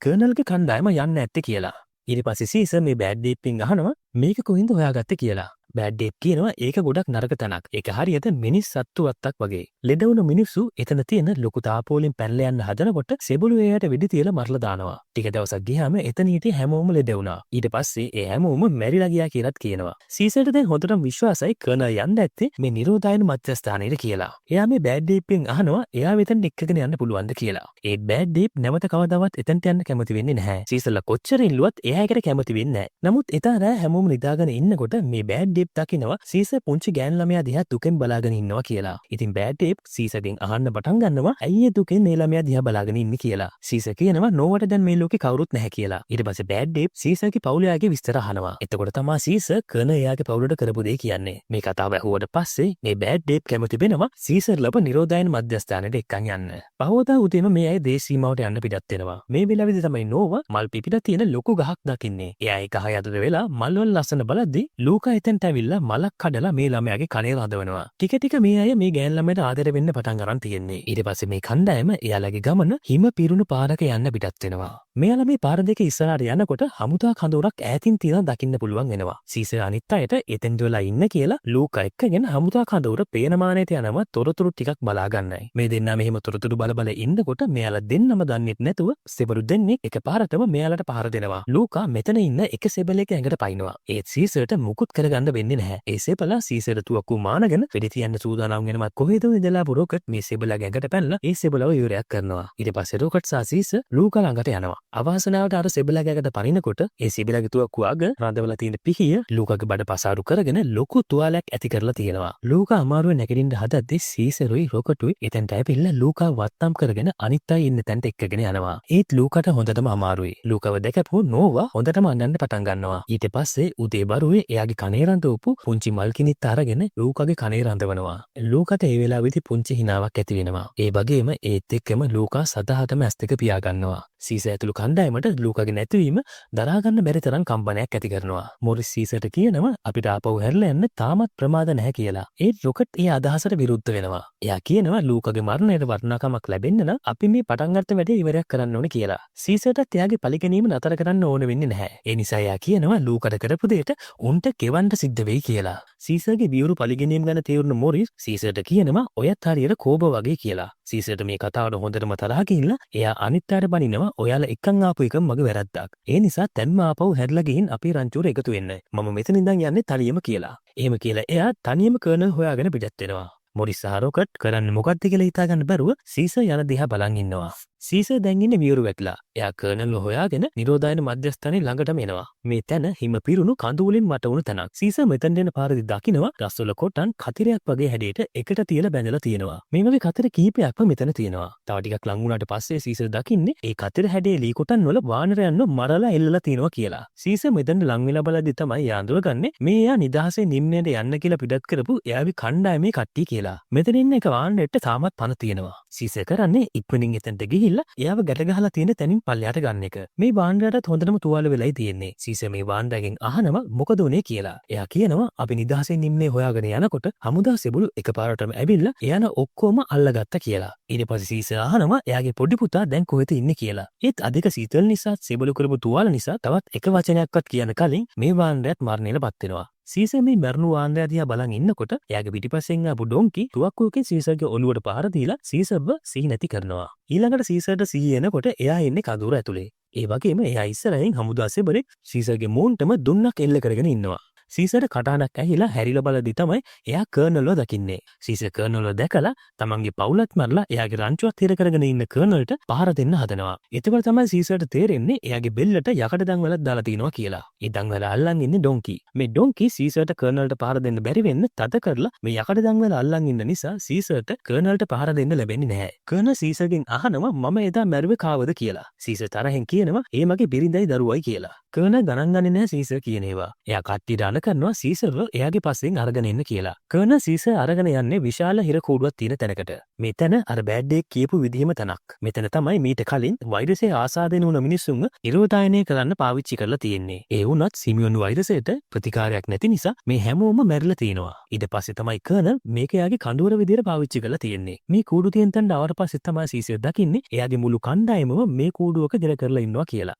කර්නල්ගේ කණ්ඩායම යන්න ඇත්තේ කියලා. ඊට පස්සේ සීසර් මේ බෑඩ් ඩේප්ෙන් අහනවා මේක කොහෙන්ද හොයාගත්තේ කියලා. බෑඩ් ඩේප් කියනවා ඒක ගොඩක් නරක තැනක්. ඒක හරියට මිනිස් සත්තු වත්තක් වගේ. ලෙඩ වුණු මිනිස්සු එතන තියෙන ලොකු තාපෝලෙන් පැනලා යන්න හදනකොට සෙබළු එයාට වෙඩි තියලා මරලා දානවා. ටික දවසක් ගියාම එතන හිටිය හැමෝම ලෙඩ වුණා. ඊට පස්සේ ඒ හැමෝම මැරිලා ගියා කියලාත් කියනවා. සීසර්ට දැන් හොඳටම විශ්වාසයි කර්නල් යන්න ඇත්තේ මේ නිරෝධායන මධ්‍යස්ථානයට කියලා. එයා මේ බෑඩ් ඩේප්ෙන් අහනවා එයා වෙතෙන් එක්කගෙන යන්න පුළුවන්ද කියලා. ඒ බෑඩ් ඩේප් නැවත කවදාවත් එතනට යන්න කැමති වෙන්නේ නැහැ. සීසර්ලා කොච්චර ඉල්ලුවත් එයා ඒකට කැමති වෙන්නේ නැහැ. නමුත් එතන රෑ හැමෝම නිදාගෙන ඉන්නකොට මේ බෑඩ් ඩේප් දකින්නවා සීසර් පුංචි ගෑන් ළමයා දිහා දුකෙන් බලාගෙන ඉන්නවා කියලා. ඉතින් බෑඩ් ඩේප් සීසර්ගෙන් අහන්න පටන් ගන්නවා ඇයි දුකෙන් මේ ළමයා දිහා බලාගෙන ඉන්නේ කියලා. සීසර් කියනවා නෝවට දැන් මේ ලෝකේ කවුරුත් නැහැ කියලා. ඊට පස්සේ බෑඩ් ඩේප් සීසර්ගේ පවුලයාගේ විස්තර අහනවා. එතකොට තමයි සීසර් කර්නල් එයාගේ පවුලට කරපු දේ කියන්නේ. මේ කතාව ඇහුවට පස්සේ මේ බෑඩ් ඩේප් කැමති වෙනවා සීසර් ලබ නිරෝධායන මධ්‍යස්ථානයට එක්කන් යන්න. පහවදා උදේම මේ අය දේශ සීමාවට යන්න පිටත් වෙනවා. මේ වෙලාවේදී තමයි නෝවා මල් පිපිලා තියෙන ලොකු ගහක් දකින්නේ. එයා ඒ ගහ යටට වෙලා මල් වල ලස්සන බලද්දි ලූකා එතෙන්ට ඇවිල්ලා මලක් කඩලා මේ ළමයාගේ කනේ රඳවනවා. ටික ටික මේ අය මේ ගෑන් ළමයට ආදර වෙන්න පටන් අරන් තියෙන්නේ. ඊට පස්සේ මේ කණ්ඩායම එයාලගේ ගමන හිම පිරුණු පාරක යන්න පිටත් වෙනවා. මෙයාලා මේ පාර දෙක ඉස්සරහට යනකොට හමුදා කඳවුරක් ඈතින් තියලා දකින්න පුළුවන් වෙනවා. සීසර් අනිත් අයට එතෙන්ද වෙලා ඉන්න කියලා ලූකා එක්කගෙන හමුදා කඳවුර පේන මානෙට යනවා තොරතුරු ටිකක් බලා ගන්නයි. මේ දෙන්නා මෙහෙම තොරතුරු බල බල ඉන්නකොට මෙයාලා දෙන්නම දන්නෙත් නැතුව සෙබළු දෙන්නෙක් එකපාරටම මෙයාලට පහර දෙනවා. ලූකා මෙතන ඉන්න එක සෙබළෙක් ඇඟට පයින්නවා. ඒත් සීසර්ට මුකුත් කරගන්න වෙන්නේ නැහැ. ඒ සෙබළා සීසර් තුවක්කු මානගෙන වෙඩි තියන්න සූදානම් වෙනවත් කොහෙද ඉඳලා රොකට් මේ සෙබළගේ ඇඟට පැනලා ඒ සෙබළව ඉවරයක් කරනවා. ඊට පස්සේ රොකට් සහ සීසර් ලූකා ළඟට යනවා. අවාසනාවට අර සෙබළගේ ඇඟට පනිනකොට ඒ සෙබළගේ තුවක්කු අග රඳවලා තියෙන පිහිය ලූකාගේ බඩ පසාරු කරගෙන ලොකු තුවාලයක් ඇති කරලා තියෙනවා. ලූකා අමාරුවෙන් නැගිටින්න හදද්දී සීසරුයි රොකට්ුයි එතෙන්ට ඇවිල්ලා ලූකා වත්තම් කරගෙන අනිත් අය ඉන්න තැනට එක්කගෙන යනවා. ඒත් ලූකාට හොඳටම අමාරුයි. ලූකාව දැකපු නෝවා හොඳටම අඬන්න පටන් ගන්නවා. ඊට පස්සේ උදේ බරුවේ එයාගේ කනේ රඳවපු පුංචි මල්කිනිත් අරගෙන ලූකාගේ කනේ රඳවනවා. ලූකාට ඒ වෙලාවෙදි පුංචි හිනාවක් ඇති වෙනවා. ඒ වගේම ඒත් එක්කම ලූකා සදහටම ඇස් දෙක පියා ගන්නවා. සීසර් ඇතුළු කණ්ඩායමට ලූකාගේ නැතිවීම දරා ගන්න බැරි තරම් කම්පනයක් ඇති කරනවා. මොරිස් සීසර්ට කියනවා අපිට ආපහු හැරලා යන්න තාමත් ප්‍රමාද නැහැ කියලා. ඒත් රොකට් ඒ අදහසට විරුද්ධ වෙනවා. එයා කියනවා ලූකාගේ මරණයට වටිනාකමක් ලැබෙන්න නම් අපි මේ පටන් ගන්න වැඩේ ඉවරයක් කරන්න ඕනේ කියලා. සීසර්ටත් එයාගේ පරිගැනීම නතර කරන්න ඕන වෙන්නේ නැහැ. ඒ නිසා එයා කියනවා ලූකාට කරපු දෙයට උන්ට කෙවන්න සිද්ධ වෙයි කියලා. සීසර්ගේ වියුරු පරිගැනීම ගැන තේරුණු මොරිස් සීසර්ට කියනවා ඔයත් හරියට කෝබ වගේ කියලා. සීසර්ට මේ කතාවට හොඳටම තරහ ගිහිල්ලා එයා අනිත් අයට බනිනවා ඔයාලා එක්කන් ආපු එක මගේ වැරද්දක්. ඒ නිසා දැන්ම ආපහු හැරිලා ගිහින් අපේ රංචුවට එකතු වෙන්න. මම මෙතන ඉඳන් යන්නේ තනියම කියලා. එහෙම කියලා එයා තනියම කර්නල් හොයාගෙන පිටත් වෙනවා. මොරිස් සහ රොකට් කරන්නේ මොකක්ද කියලා හිතා ගන්න බැරුව සීසර් යන දිහා බලන් ඉන්නවා. සීසර් දැන් ඉන්නේ වියුරු වැටලා. එයා කර්නල්ව හොයාගෙන නිරෝධායන මධ්‍යස්ථානයේ ළඟටම එනවා. මේ තැන හිම පිරුණු කඳු වලින් වට වුණු තැනක්. සීසර් මෙතෙන් දෙන පාරදී දකින්නවා රස්වල කොටන් කතිරයක් වගේ හැඩයට එකට තියලා බැඳලා තියෙනවා. මේ වගේ කතර කීපයක්ම මෙතන තියෙනවා. තව ටිකක් ලඟ වුණාට පස්සේ සීසර් දකින්නේ ඒ කතර හැඩේ ලී කොටන් වල වානරයන්ව මරලා එල්ලලා තියෙනවා කියලා. සීසර් මෙතෙන් ලඟ වෙලා බලද්දි තමයි යාඳුරගන්නේ මේ එයා නිදහසේ නිම්නයට යන්න කියලා පිටත් කරපු එයාගේ කණ්ඩායමේ කට්ටිය කියලා. මෙතන ඉන්න එක වානරෙට තාමත් පණ තියෙනවා. සීසර් කරන්නේ ඉක්මනින් එතනට ගිහිල්ලා එයාව ගැට ගහලා තියෙන තැනින් පල්ලයට ගන්න එක. මේ වානරයටත් හොඳටම තුවාල වෙලයි තියෙන්නේ. සීසර් මේ වානරයෙන් අහනවා මොකද උනේ කියලා. එයා කියනවා අපි නිදහසේ නිම්නේ හොයාගෙන යනකොට හමුදා සෙබළු එකපාරටම ඇවිල්ලා එයාන ඔක්කොම අල්ලගත්තා කියලා. ඊට පස්සේ සීසර් අහනවා එයාගේ පොඩි පුතා දැන් කොහෙද ඉන්නේ කියලා. ඒත් අධික සීතල නිසා සෙබළු කරපු තුවාල නිසා තවත් එක වචනයක්වත් කියන්න කලින් මේ වානරයත් මරණයටපත් වෙනවා. සීසර් මේ මරණු වානරයා දිහා බලන් ඉන්නකොට එයාගේ පිටිපස්සෙන් ආපු ඩොන්කි තුවක්කුවකින් සීසර්ගේ ඔළුවට පහර දීලා සීසර්ව සිහි නැති කරනවා. ඊළඟට සීසර්ට සිහි එනකොට එයා ඉන්නේ කඳුර ඇතුලේ. ඒ වගේම එයා ඉස්සරහින් හමුදා සෙබළෙක් සීසර්ගේ මූණටම දුන්නක් එල්ල කරගෙන ඉන්නවා. සීසර්ට කටහඬක් ඇහිලා හැරිලා බලද්දි තමයි එයා කර්නල්ව දකින්නේ. සීසර් කර්නල්ව දැකලා තමන්ගේ පවුලත් මරලා එයාගේ රංචුවත් හිර කරගෙන ඉන්න කර්නල්ට පහර දෙන්න හදනවා. එතකොට තමයි සීසර්ට තේරෙන්නේ එයාගේ බෙල්ලට යකඩ දන්වලක් දාලා තිනවා කියලා. ඒ දන්වල අල්ලන් ඉන්නේ ඩොන්කි. මේ ඩොන්කි සීසර්ට කර්නල්ට පහර දෙන්න බැරි වෙන්න තද කරලා මේ යකඩ දන්වල අල්ලන් ඉන්න නිසා සීසර්ට කර්නල්ට පහර දෙන්න ලැබෙන්නේ නැහැ. කර්නල් සීසර්ගෙන් අහනවා මම එදා මැරුවේ කාවද කියලා. සීසර් තරහෙන් කියනවා ඒ මගේ බිරිඳයි දරුවයි කියලා. කර්නල් ගණන් ගන්නේ නැහැ සීසර් කියන ඒවා. එයා කට්ටියට අණ කරනවා සීසර්ව එයාගේ පස්සෙන් අරගෙන එන්න කියලා. කර්නල් සීසර් අරගෙන යන්නේ විශාල හිර කූඩුවක් තියෙන තැනකට. මෙතන අර බෑඩ් එකේ කියපු විදිහම තැනක්. මෙතන තමයි මීට කලින් වෛරසය ආසාදෙන උන මිනිස්සුන්ව නිරෝධායනය කරන්න පාවිච්චි කරලා තියෙන්නේ. ඒ වුණත් සිමියොන් වෛරසයට ප්‍රතිකාරයක් නැති නිසා මේ හැමෝම මැරිලා තියෙනවා. ඊට පස්සේ තමයි කර්නල් මේක එයාගේ කඳවුර විදිහට පාවිච්චි කරලා තියෙන්නේ. මේ කූඩු තියෙන තැනට ආවට පස්සේ තමයි සීසර් දකින්නේ එයාගේ මුළු කණ්ඩායමම මේ කූඩුවක ගෙර කරලා ඉන්නවා කියලා.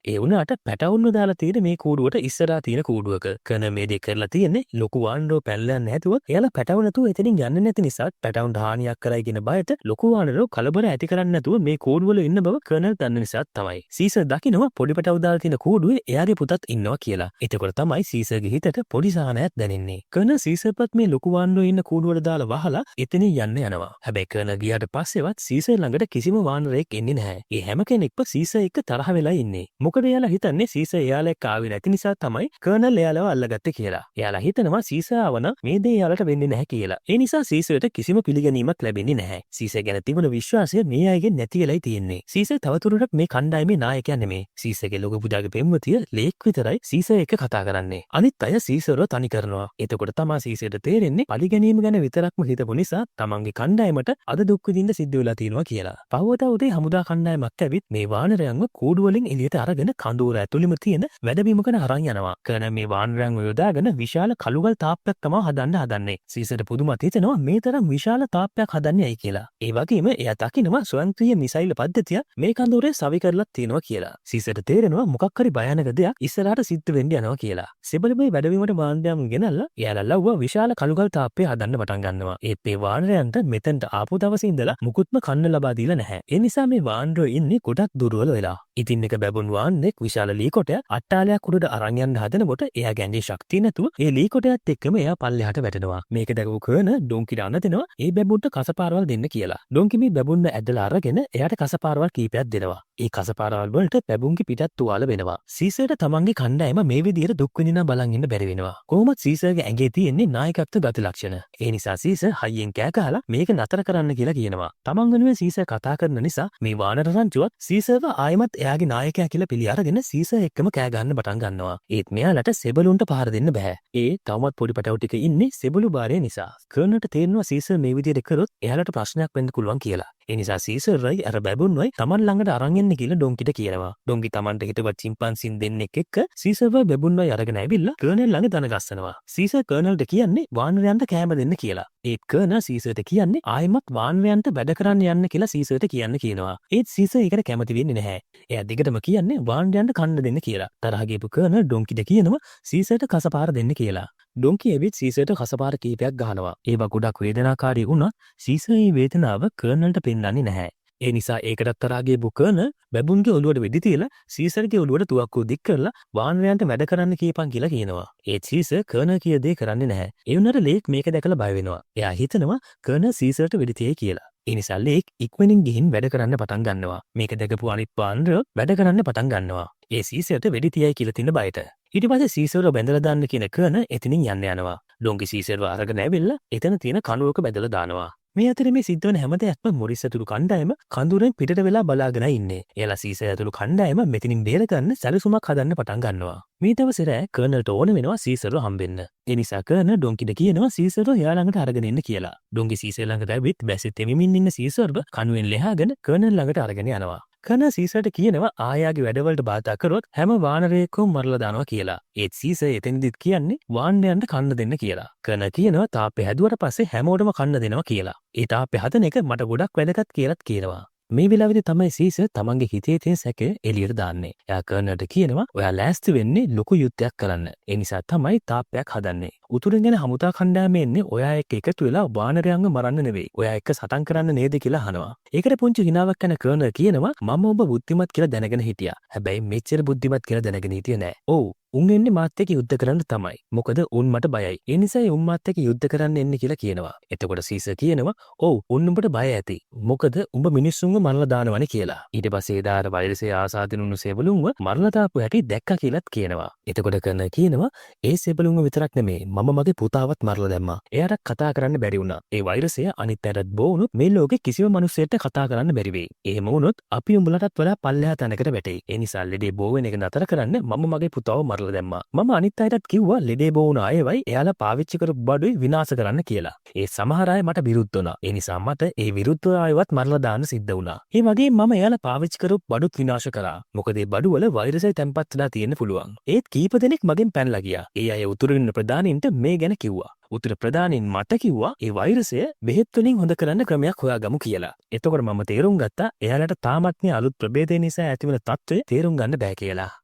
ඒ වුණාට පැටවුන්ව දාලා තියෙන මේ කූඩුවට ඉස්සරහා තියෙන කූඩුවක. කර්නල් මේ දෙක කරලා තියෙන්නේ ලොකු වානරෝ පැනලා නැතුව එයාලා පැටව නැතුව එතනින් යන්නේ නැති නිසා පැටවුන්ට හානියක් කරයි කියන බයට ලොකු වානරෝ කලබල ඇති කරන්නේ නැතුව මේ කූඩුවල ඉන්න බව කර්නල් දන්න නිසා තමයි. සීසර් දකිනවා පොඩි පැටව දාලා තියෙන කූඩුවේ එයාගේ පුතත් ඉන්නවා කියලා. එතකොට තමයි සීසර්ගේ හිතට පොඩි සහනයක් දැනෙන්නේ. කර්නල් සීසර්පත් මේ ලොකු වානරෝ ඉන්න කූඩුවට දාලා වහලා එතනින් යන්න යනවා. හැබැයි කර්නල් ගියාට පස්සෙවත් සීසර් ළඟට කිසිම වානරයෙක් එන්නේ නැහැ. ඒ හැම කෙනෙක්ම සීසර් එක්ක තරහ වෙලා ඉන්නේ. මොකද එයාලා හිතන්නේ සීසර් එයාලා එක්ක ආවේ නැති නිසා තමයි කර්නල් එයාලව අල්ලගත්තේ කියලා. එයාලා හිතනවා සීසර් ආවන මේ දේ එයාලට වෙන්නේ නැහැ කියලා. ඒ නිසා සීසර්ට කිසිම පිළිගැනීමක් ලැබෙන්නේ නැහැ. සීසර් ගැන තිබුණ විශ්වාසය මේ අයගෙන් නැති වෙලයි තියෙන්නේ. සීසර් තවදුරටත් මේ කණ්ඩායමේ නායකයා නෙමේ. සීසර්ගේ ලොකු පුතාගේ පෙම්වතිය ලේක් විතරයි සීසර් එක්ක කතා කරන්නේ. අනිත් අය සීසර්ව තනි කරනවා. එතකොට තමයි සීසර්ට තේරෙන්නේ පරිගැනීම ගැන විතරක්ම හිතපු නිසා තමන්ගේ කණ්ඩායමට අද දුක් විඳින්න සිද්ධ වෙලා තියෙනවා කියලා. පහවත උදේ හමුදා කණ්ඩායමක් ඇවිත් මේ වානරයන්ව කූඩු වලින් එළියට අරගෙන කඳවුර ඇතුළෙම තියෙන වැඩබිමකට අරන් යනවා. කර්නල් මේ වානරයන්ව යොදාගෙන විශාල කළුගල් තාප්පයක් තමයි හදන්නේ. සීසර්ට පුදුමත් හිතෙනවා මේ තරම් විශාල තාප්පයක් හදන්නේ ඇයි කියලා. ඒ වගේම එයා දකිනවා ස්වයංක්‍රීය මිසයිල් පද්ධතිය මේ කඳවුරේ සවි කරලා තියෙනවා කියලා. සීසර්ට තේරෙනවා මොකක් හරි භයානක දෙයක් ඉස්සරහට සිද්ධ වෙන්න යනවා කියලා. සෙබළුමේ වැඩබිමට වානරයන් ගෙනල්ලා එයාලා ලව්ව විශාල කළුගල් තාප්පය හදන්න පටන් ගන්නවා. ඒත් මේ වානරයන්ට මෙතෙන්ට ආපු දවසේ ඉඳලා මුකුත්ම කන්න ලබා දීලා නැහැ. ඒ නිසා මේ වානරයෝ ඉන්නේ ගොඩක් දුර්වල වෙලා. ඉතින් එක බැබුන් වාන්නෙක් විශාල ලී කොටයක් අට්ටාලයක් උඩට අරන් යන්න හදනකොට එයා ගැන්ඩේ ශක්තිය නැතුව ඒ ලී කොටයත් එක්කම එයා පල්ලෙහාට වැටෙනවා. මේක දැකපු කර්නල් ඩොන්කිට අන්න දෙනවා ඒ බැබුන්ට කසපාරවල් දෙන්න කියලා. ඩොන්කි මේ බැබුන්ව ඇදලා අරගෙන එයාට කසපාරවල් කීපයක් දෙනවා. ඒ කසපාරවල් වලට බැබුන්ගේ පිටත් තුවාල වෙනවා. සීසර්ට තමන්ගේ කණ්ඩායම මේ විදිහට දුක් විඳිනා බලන් ඉන්න බැරි වෙනවා. කොහොමත් සීසර්ගේ ඇඟේ තියෙන්නේ නායකත්ව ගති ලක්ෂණ. ඒ නිසා සීසර් හයියෙන් කෑ ගහලා මේක නතර කරන්න කියලා කියනවා. තමන් වෙනුවෙන් සීසර් කතා කරන නිසා මේ වානර රංචුවත් සීසර්ව ආයෙමත් එයාගේ නායකයා කියලා පිළි අරගෙන සීසර් එක්කම කෑ ගන්න පටන් ගන්නවා. ඒත් මෙයාලට සෙබළුන්ට පහර දෙන්න බෑ. ඒ තවමත් පොඩි පැටවු ටික ඉන්නේ සෙබළු බාරය නිසා. කර්නල්ට තේරෙනවා සීසර් මේ විදිහට කරොත් එයාලට ප්‍රශ්නයක් වෙන්න පුළුවන් කියලා. ඒ නිසා සීසර්යි අර බැබුන්වයි තමන් ළඟට අරන් එන්න කියලා ඩොන්කිට කියනවා. ඩොන්කි තමන්ට හිටවත් චිම්පන්සින් දෙන්නෙක් එක්ක සීසර්ව බැබුන්වයි අරගෙන ඇවිල්ලා කර්නල් ළඟ දන ගස්සනවා. සීසර් කර්නල්ට කියන්නේ වානරයන්ට කෑම දෙන්න කියලා. ඒත් කර්නල් සීසර්ට කියන්නේ ආයෙමත් වානරයන්ට වැඩ කරන්න යන්න කියලා සීසර්ට කියනවා. ඒත් සීසර් ඒකට කැමති වෙන්නේ නැහැ. එයා දිගටම කියන්නේ වානරයන්ට කන්න දෙන්න කියලා. තරහ ගිහපු කර්නල් ඩොන්කිට කියනවා සීසර්ට කසපාර දෙන්න කියලා. ඩොන්කි ඇවිත් සීසර්ට කසපාර කීපයක් ගහනවා. ඒවා ගොඩක් වේදනාකාරී වුණා. සීසර් මේ වේදනාව කර්නල්ට පෙන්වන්නේ නැහැ. ඒ නිසා ඒකටත් තරහගේ කර්නල් බැබුන්ගේ ඔළුවට වෙඩි තියලා සීසර්ගේ ඔළුවට තුවක්කුව දික් කරලා වානරයන්ට වැඩ කරන්න කියපන් කියලා කියනවා. ඒත් සීසර් කර්නල් කිය දේ කරන්නේ නැහැ. ඒ වුණාට ලේක් මේක දැකලා බය වෙනවා. එයා හිතනවා කර්නල් සීසර්ට වෙඩි තියයි කියලා. ඒ නිසා ලේක් ඉක්මනින් ගිහින් වැඩ කරන්න පටන් ගන්නවා. මේක දැකපු අනිත් වානරයෝ වැඩ කරන්න පටන් ගන්නවා. ඒ සීසර්ට වෙඩි තියයි කියලා තියෙන බයට. ඊට පස්සේ සීසර්ව බැඳලා දාන්න කියන කර්නල් එතනින් යනවා. ඩොන්කි සීසර්ව අරගෙන ඇවිල්ලා එතන තියෙන කණුවක බැඳලා දානවා. මේ අතර මේ සිද්ධ වෙන හැම දෙයක්ම මොරිස් ඇතුළු කණ්ඩායම කඳුරෙන් පිටට වෙලා බලාගෙන ඉන්නේ. එයාලා සීසර් ඇතුළු කණ්ඩායම මෙතනින් බේර ගන්න සැලසුමක් හදන්න පටන් ගන්නවා. මේ දවසේ රෑ කර්නල්ට ඕන වෙනවා සීසර්ව හම්බෙන්න. ඒ නිසා කර්නල් ඩොන්කිට කියනවා සීසර්ව එයා ළඟට අරගෙන එන්න කියලා. ඩොන්කි සීසර් ළඟට ඇවිත් බැසෙත් එමිමින් ඉන්න සීසර්ව කණුවෙන් ලෙහාගෙන කර්නල් ළඟට අරගෙන යනවා. කර්නල් සීසර්ට කියනවා ආයාගේ වැඩවලට බාධා කරොත් හැම වානරයෙක්ම මරලා දානවා කියලා. ඒත් සීසර් එතෙන්දිත් කියන්නේ වානරයන්ට කන්න දෙන්න කියලා. කර්නල් කියනවා තාප්පේ හැදුවට පස්සේ හැමෝටම කන්න දෙනවා කියලා. ඒ තාප්පේ හදන එක මට ගොඩක් වැදගත් කියලාත් කියනවා. මේ වෙලාවේදී තමයි සීසර් තමන්ගේ හිතේ තියෙන සැකය එළියට දාන්නේ. එයා කර්නල්ට කියනවා ඔයා ලෑස්ති වෙන්නේ ලොකු යුද්ධයක් කරන්න. ඒ නිසා තමයි තාප්පයක් හදන්නේ. උතුරෙන් ගැන හමුදා කණ්ඩායම එන්නේ ඔයා එක්ක එකතු වෙලා වානරයන්ව මරන්න නෙවෙයි. ඔයා එක්ක සටන් කරන්න නේද කියලා අහනවා. ඒකට පුංචි හිනාවක් යන කර්නල් කියනවා මම ඔබ බුද්ධිමත් කියලා දැනගෙන හිටියා. හැබැයි මෙච්චර බුද්ධිමත් කියලා දැනගෙන හිටියේ නෑ. ඔව් උන් එන්නේ මාත් එක්ක යුද්ධ කරන්න තමයි. මොකද උන් මට බයයි. ඒ නිසායි උන් මාත් එක්ක යුද්ධ කරන්න එන්නේ කියලා කියනවා. එතකොට සීසර් කියනවා ඔව් උන් උඹට බය ඇති. මොකද උඹ මිනිස්සුන්ව මරලා දානවනේ කියලා. ඊට පස්සේ දාර වෛරසය ආසාදිනුණු සෙබළුන්ව මරලා දාපු හැටි දැක්කා කියලාත් කියනවා. එතකොට කර්නල් කියනවා ඒ සෙබළුන්ව විතරක් නෙමේ මම මගේ පුතාවත් මරලා දැම්මා. එයාට කතා කරන්න බැරි වුණා. ඒ වෛරසය අනිත් අයටත් බෝ වුණොත් මේ ලෝකේ කිසිම මිනිහෙක්ට කතා කරන්න බැරි වෙයි. එහෙම වුණොත් අපි උඹලටත් වඩා පල්ලෙහා තැනකට වැටෙයි. ඒ නිසා ලෙඩේ බෝ වෙන එක නතර කරන්න මම මගේ පුතාව මරලා දැම්මා. මම අනිත් අයටත් කිව්වා ලෙඩේ බෝ වුණ අයවයි එයාලා පාවිච්චි කරපු බඩුයි විනාශ කරන්න කියලා. ඒ සමහර අය මට විරුද්ධ වුණා. ඒ නිසා මට ඒ විරුද්ධ අයවත් මරලා දාන්න සිද්ධ වුණා. ඒ වගේම මම එයාලා පාවිච්චි කරපු බඩුත් විනාශ කරා. මොකද ඒ බඩු වල වෛරසය තැම්පත් වෙලා තියෙන්න පුළුවන්. ඒත් කීප දෙනෙක් මගෙන් පැනලා ගියා. ඒ අය උතුරින් ප්‍රධානීන්ට මේ ගැන කිව්වා. උතුර ප්‍රධානීන් මට කිව්වා ඒ වෛරසය බෙහෙත් වලින් හොඳ කරන්න ක්‍රමයක් හොයාගමු කියලා. එතකොට මම තේරුම් ගත්තා එයාලට තාමත් මේ අලුත් ප්‍රභේදය නිසා ඇතිවන තත්ත්වය තේරුම් ගන්න බෑ කියලා.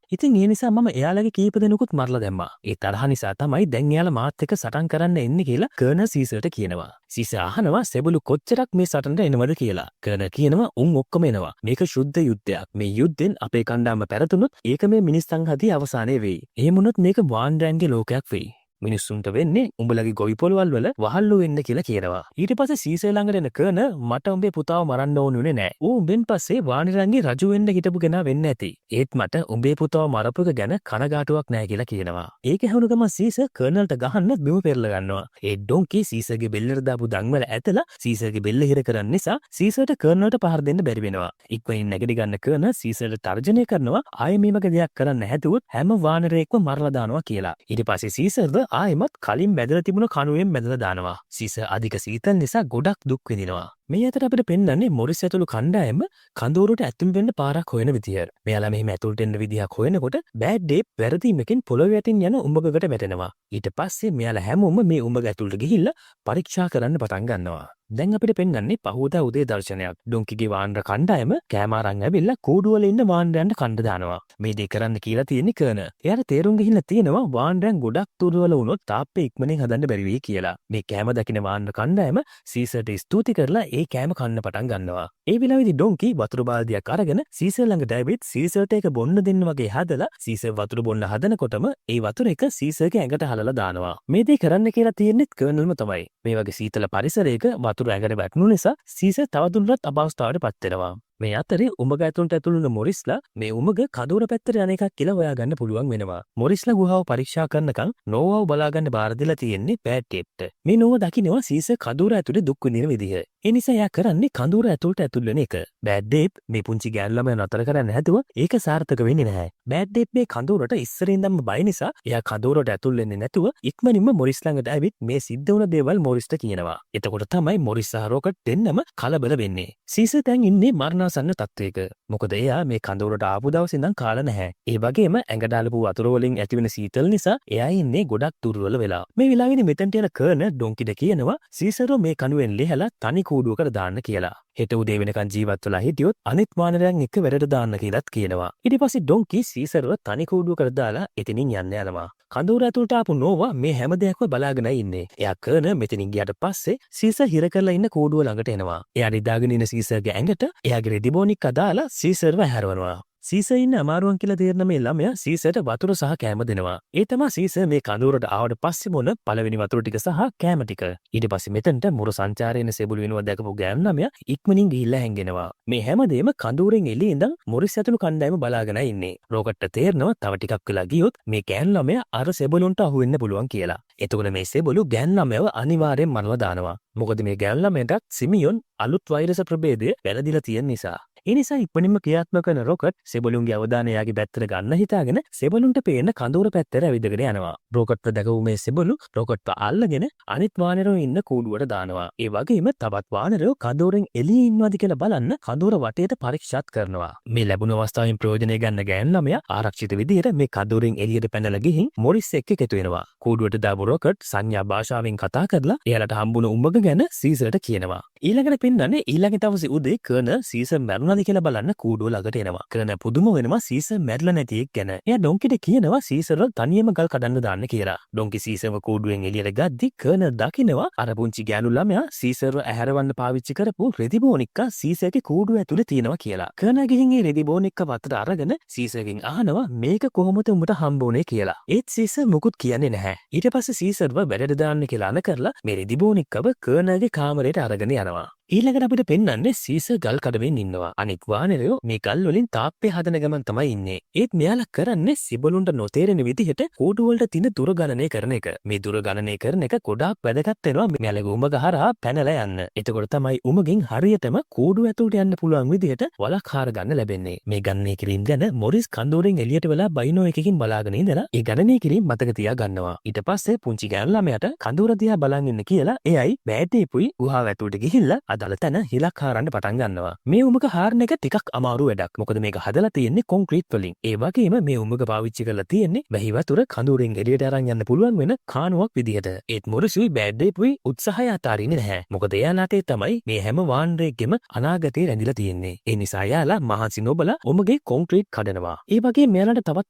ඉතින් ඒ නිසා මම එයාලගේ කීප දෙනෙකුත් මරලා දැම්මා. ඒ තරහ නිසා තමයි දැන් එයාලා මාත් එක්ක සටන් කරන්න එන්නේ කියලා කර්නල් සීසර්ට කියනවා. සීසර් අහනවා සෙබළු කොච්චරක් මේ සටනට එනවද කියලා. කර්නල් කියනවා උන් ඔක්කොම එනවා. මේක ශුද්ධ යුද්ධයක්. මේ යුද්ධෙන් අපේ කණ්ඩායම පැරතුනොත් ඒක මේ මිනිස් සංහතිය අවසානයේ වෙයි. එහෙම වුණොත් මේක වාන්ඩ්‍රයන්ගේ ලෝකයක් වෙයි. මිනිස්සුන්ට වෙන්නේ උඹලගේ ගොවි පොළවල් වල වහල්ලු වෙන්න කියලා කියනවා. ඊට පස්සේ සීසර් ළඟට එන කර්නල් මට උඹේ පුතාව මරන්න ඕනුනේ නෑ. ඌ උඹෙන් පස්සේ වානිරන්ගේ රජු වෙන්න හිටපු කෙනා වෙන්න ඇති. ඒත් මට උඹේ පුතාව මරපු එක ගැන කනගාටුවක් නෑ කියලා කියනවා. ඒක ඇහුණු ගමන් සීසර් කර්නල්ට ගහන්න බිම පෙරලා ගන්නවා. ඒ ඩොන්කි සීසර්ගේ බෙල්ලට දාපු දන්වල ඇතලා සීසර්ගේ බෙල්ල හිර කරන්න නිසා සීසර්ට කර්නල්ට පහර දෙන්න බැරි වෙනවා. ඉක්මනින් නැගිට ගන්න කර්නල් සීසර්ට තර්ජනය කරනවා ආයෙ මේ වගේ දෙයක් කරන්න හැදුවොත් හැම වානරයෙක්ම මරලා දානවා කියලා. ඊට පස්සේ සීසර්ද ආයෙමත් කලින් බැදලා තිබුණ කණුවෙන් බැදලා දානවා. සීසර් අධික සීතල නිසා ගොඩක් දුක් විඳිනවා. මේ අතර අපිට පෙන්වන්නේ මොරිස් ඇතුළු කණ්ඩායම කඳවුරට ඇතුල් වෙන්න පාරක් හොයන විදිය. මෙයාලා මෙහෙම ඇතුළට එන්න විදියක් හොයනකොට බෑඩ් ඩේප් වැරදීමකින් පොළොවේ යටින් යන උඹගකට වැටෙනවා. ඊට පස්සේ මෙයාලා හැමෝම මේ උඹග ඇතුළට ගිහිල්ලා පරීක්ෂා කරන්න පටන් ගන්නවා. දැන් අපිට පෙන්වන්නේ පහුවදා උදේ දර්ශනයක්. ඩොන්කිගේ වානර කණ්ඩායම කෑම අරන් ඇවිල්ලා කූඩුවල ඉන්න වානරයන්ට කන්න දානවා. මේ දේ කරන්න කියලා තියෙන්නේ කර්නල්. එයාට තේරුම් ගිහිල්ලා තියෙනවා වානරයන් ගොඩක් දුරවල වුණොත් තාප්පේ ඉක්මනින් හදන්න බැරි වෙයි කියලා. මේ කෑම දකින වානර කණ්ඩායම සීසර්ට ස්තුති කරලා ඒ කෑම කන්න පටන් ගන්නවා. ඒ වෙලාවේදී ඩොන්කි වතුර බාල්දියක් අරගෙන සීසර් ළඟට ඇවිත් සීසර්ට ඒක බොන්න දෙන්න වගේ හදලා සීසර් වතුර බොන්න හදනකොටම ඒ වතුර එක සීසර්ගේ ඇඟට හලලා දානවා. මේ දේ කරන්න කියලා තියෙන්නේත් කර්නල්ම තමයි. මේ වගේ සීතල පරිසරයක වතුර ඇඟට වැටුණු නිසා සීසර් තවදුරටත් අපහසුතාවයට පත් වෙනවා. මේ අතරේ උඹග ඇතුළට ඇතුළුන මොරිස්ලා මේ උඹග කඳවුර පැත්තට යන එකක් කියලා හොයාගන්න පුළුවන් වෙනවා. මොරිස්ලා ගුහාව පරීක්ෂා කරනකම් නෝවාව බලාගන්න බාර දීලා තියෙන්නේ බෑඩ් ටේප්ට. මේ නෝවා දකින්නවා සීසර් කඳවුර ඇතුලේ දුක් විඳින විදිහ. ඒ නිසා එයා කරන්නේ කඳවුර ඇතුළට ඇතුල් වෙන එක. බෑඩ් ටේප් මේ පුංචි ගෑනු ළමයා නතර කරන්න හැදුව ඒක සාර්ථක වෙන්නේ නැහැ. බෑඩ් ටේප් මේ කඳවුරට ඉස්සරින්දම බය නිසා එයා කඳවුරට ඇතුල් වෙන්නේ නැතුව ඉක්මනින්ම මොරිස් ළඟට ඇවිත් මේ සිද්ධ වුණ දේවල් මොරිස්ට කියනවා. එතකොට තමයි මොරිස් සහ රොකට් දෙන්නම කලබල වෙන්නේ. සීසර් දැන් ඉන්නේ මරණාසන්න තත්ත්වයක. මොකද එයා මේ කඳවුරට ආපු දවසේ ඉඳන් කාලා නැහැ. ඒ වගේම ඇඟට දාලපු වතුර වලින් ඇතිවෙන සීතල නිසා එයා ඉන්නේ ගොඩක් දුර්වල වෙලා. මේ වෙලාවේදී මෙතෙන්ට යන කර්නල් ඩොන්කිට කියනවා සීසර්ව මේ කණුවෙන් ලිහලා තනි කූඩුවකට දාන්න කියලා. හෙට උදේ වෙනකන් ජීවත් වෙලා හිටියොත් අනිත් වානරයන් එක්ක වැඩට දාන්න කියලාත් කියනවා. ඊට පස්සේ ඩොන්කි සීසර්ව තනි කූඩුවකට දාලා එතනින් යන්න යනවා. කඳවුර ඇතුළට ආපු නෝවා මේ හැම දෙයක්ම බලාගෙන ඉන්නේ. එයා කර්නල් මෙතනින් ගියාට පස්සේ සීසර් හිර කරලා ඉන්න කූඩුව ළඟට එනවා. එයා නිදාගෙන ඉන්න සීසර්ගේ ඇඟට එයාගේ රෙදි බෝනික් අදාලා සීසර්ව හැරවනවා. සීසර් ඉන්න අමාරුවන් කියලා තේරෙන මේ ළමයා සීසර්ට වතුර සහ කෑම දෙනවා. ඒ තමයි සීසර් මේ කඳවුරට ආවට පස්සේ මොන පළවෙනි වතුර ටික සහ කෑම ටික. ඊට පස්සේ මෙතනට මුර සංචාරයෙන් සෙබළු වෙනවා දැකපු ගෑනු ළමයා ඉක්මනින් ගිහිල්ලා හැංගෙනවා. මේ හැමදේම කඳවුරෙන් එළියේ ඉඳන් මොරිස් ඇතුළු කණ්ඩායම බලාගෙන ඉන්නේ. රොකට්ට තේරෙනවා තව ටිකක් වෙලා ගියොත් මේ ගෑනු ළමයා අර සෙබළුන්ට අහු වෙන්න පුළුවන් කියලා. එතකොට මේ සෙබළු ගෑනු ළමයාව අනිවාර්යෙන් මරලා දානවා. මොකද මේ ගෑනු ළමයාට සිමියොන් අලුත් වෛරස ප්‍රභේදය වැළඳිලා තියෙන නිසා. ඒ නිසා ඉක්මනින්ම ක්‍රියාත්මක කරන රොකට් සෙබළුන්ගේ අවධානය එයාගේ පැත්තට ගන්න හිතාගෙන සෙබළුන්ට පේන කඳවුර පැත්තට ඇවිදගෙන යනවා. රොකට්ව දැකපු මේ සෙබළු රොකට්ව අල්ලගෙන අනිත් වානරයෝ ඉන්න කූඩුවට දානවා. ඒ වගේම තවත් වානරයෝ කඳවුරෙන් එළියේ ඉන්නවද කියලා බලන්න කඳවුර වටේට පරීක්ෂාත් කරනවා. මේ ලැබුණු අවස්ථාවෙන් ප්‍රයෝජනය ගන්න ගෑනු ළමයා ආරක්ෂිත විදියට මේ කඳවුරෙන් එළියට පැනලා ගිහින් මොරිස් එක්ක එකතු වෙනවා. කූඩුවට දාපු රොකට් සංඥා භාෂාවෙන් කතා කරලා එයාලට හම්බුණු උඹග ගැන සීසර්ට කියනවා. ඊළඟට පෙන්නන්නේ ඊළඟ දවසේ උදේ කර්නල් සීසර් මැරුණා මොනවද කියලා බලන්න කූඩුව ළඟට එනවා. කරන පුදුම වෙනවා සීසර් මැරිලා නැති එක ගැන. එයා ඩොන්කිට කියනවා සීසර්ව තනියම ගල් කඩන්න දාන්න කියලා. ඩොන්කි සීසර්ව කූඩුවෙන් එළියට ගද්දි කර්නල් දකිනවා අර පුංචි ගෑනු ළමයා සීසර්ව ඇහැරවන්න පාවිච්චි කරපු රෙදි බෝනික්කා සීසර්ගේ කූඩුව ඇතුලේ තියෙනවා කියලා. කර්නල් ගිහින් ඒ රෙදි බෝනික්ක වත්තට අරගෙන සීසර්ගෙන් අහනවා මේක කොහොමද උඹට හම්බ වුනේ කියලා. ඒත් සීසර් මුකුත් කියන්නේ නැහැ. ඊට පස්සේ සීසර්ව බැඩට දාන්න කියලා අන කරලා මේ රෙදි බෝනික්කව කර්නල්ගේ කාමරයට අරගෙන යනවා. ඊළඟට අපිට පෙන්වන්නේ සීසර් ගල් කඩවෙන් ඉන්නවා. අනික් වානරයෝ මේ ගල් වලින් තාප්පේ හදන ගමන් තමයි ඉන්නේ. ඒත් මෙයාලා කරන්නේ සිබළුන්ට නොතේරෙන විදිහට කූඩු වලට තියෙන දුර ගණනය කරන එක. මේ දුර ගණනය කරන එක ගොඩාක් වැදගත් වෙනවා මෙයාලගේ උමග හරහා පැනලා යන්න. එතකොට තමයි උමගෙන් හරියටම කූඩු ඇතුළට යන්න පුළුවන් විදිහට වලක් හාර ගන්න ලැබෙන්නේ. මේ ගණනය කිරීම ගැන මොරිස් කන්දෝරෙන් එළියට වෙලා බයිනෝ එකකින් බලාගෙන ඉඳලා ඒ ගණනය කිරීම මතක තියා ගන්නවා. ඊට පස්සේ පුංචි ගෑනු ළමයාට කඳුර දිහා බලන් ඉන්න කියලා එයයි බෑටේපුයි ගුහාව ඇතුළට ගිහිල්ලා අදාළ තැන හිලක් හාරන්න පටන් ගන්නවා. මේ උමග හාරන එක ටිකක් අමාරු වැඩක්. මොකද මේක හදලා තියෙන්නේ කොන්ක්‍රීට් වලින්. ඒ වගේම මේ උමග පාවිච්චි කරලා තියෙන්නේ වැහි වතුර කඳුරෙන් එළියට අරන් යන්න පුළුවන් වෙන කානුවක් විදිහට. ඒත් මොරිසුයි බෑඩේපුයි උත්සාහය අතාරින්නේ නැහැ. මොකද එයාලාට තමයි මේ හැම වානරයෙක්ගෙම අනාගතේ රැඳිලා තියෙන්නේ. ඒ නිසා එයාලා මහන්සි නොබලා උමගේ කොන්ක්‍රීට් කඩනවා. ඒ වගේ මෙයාලට තවත්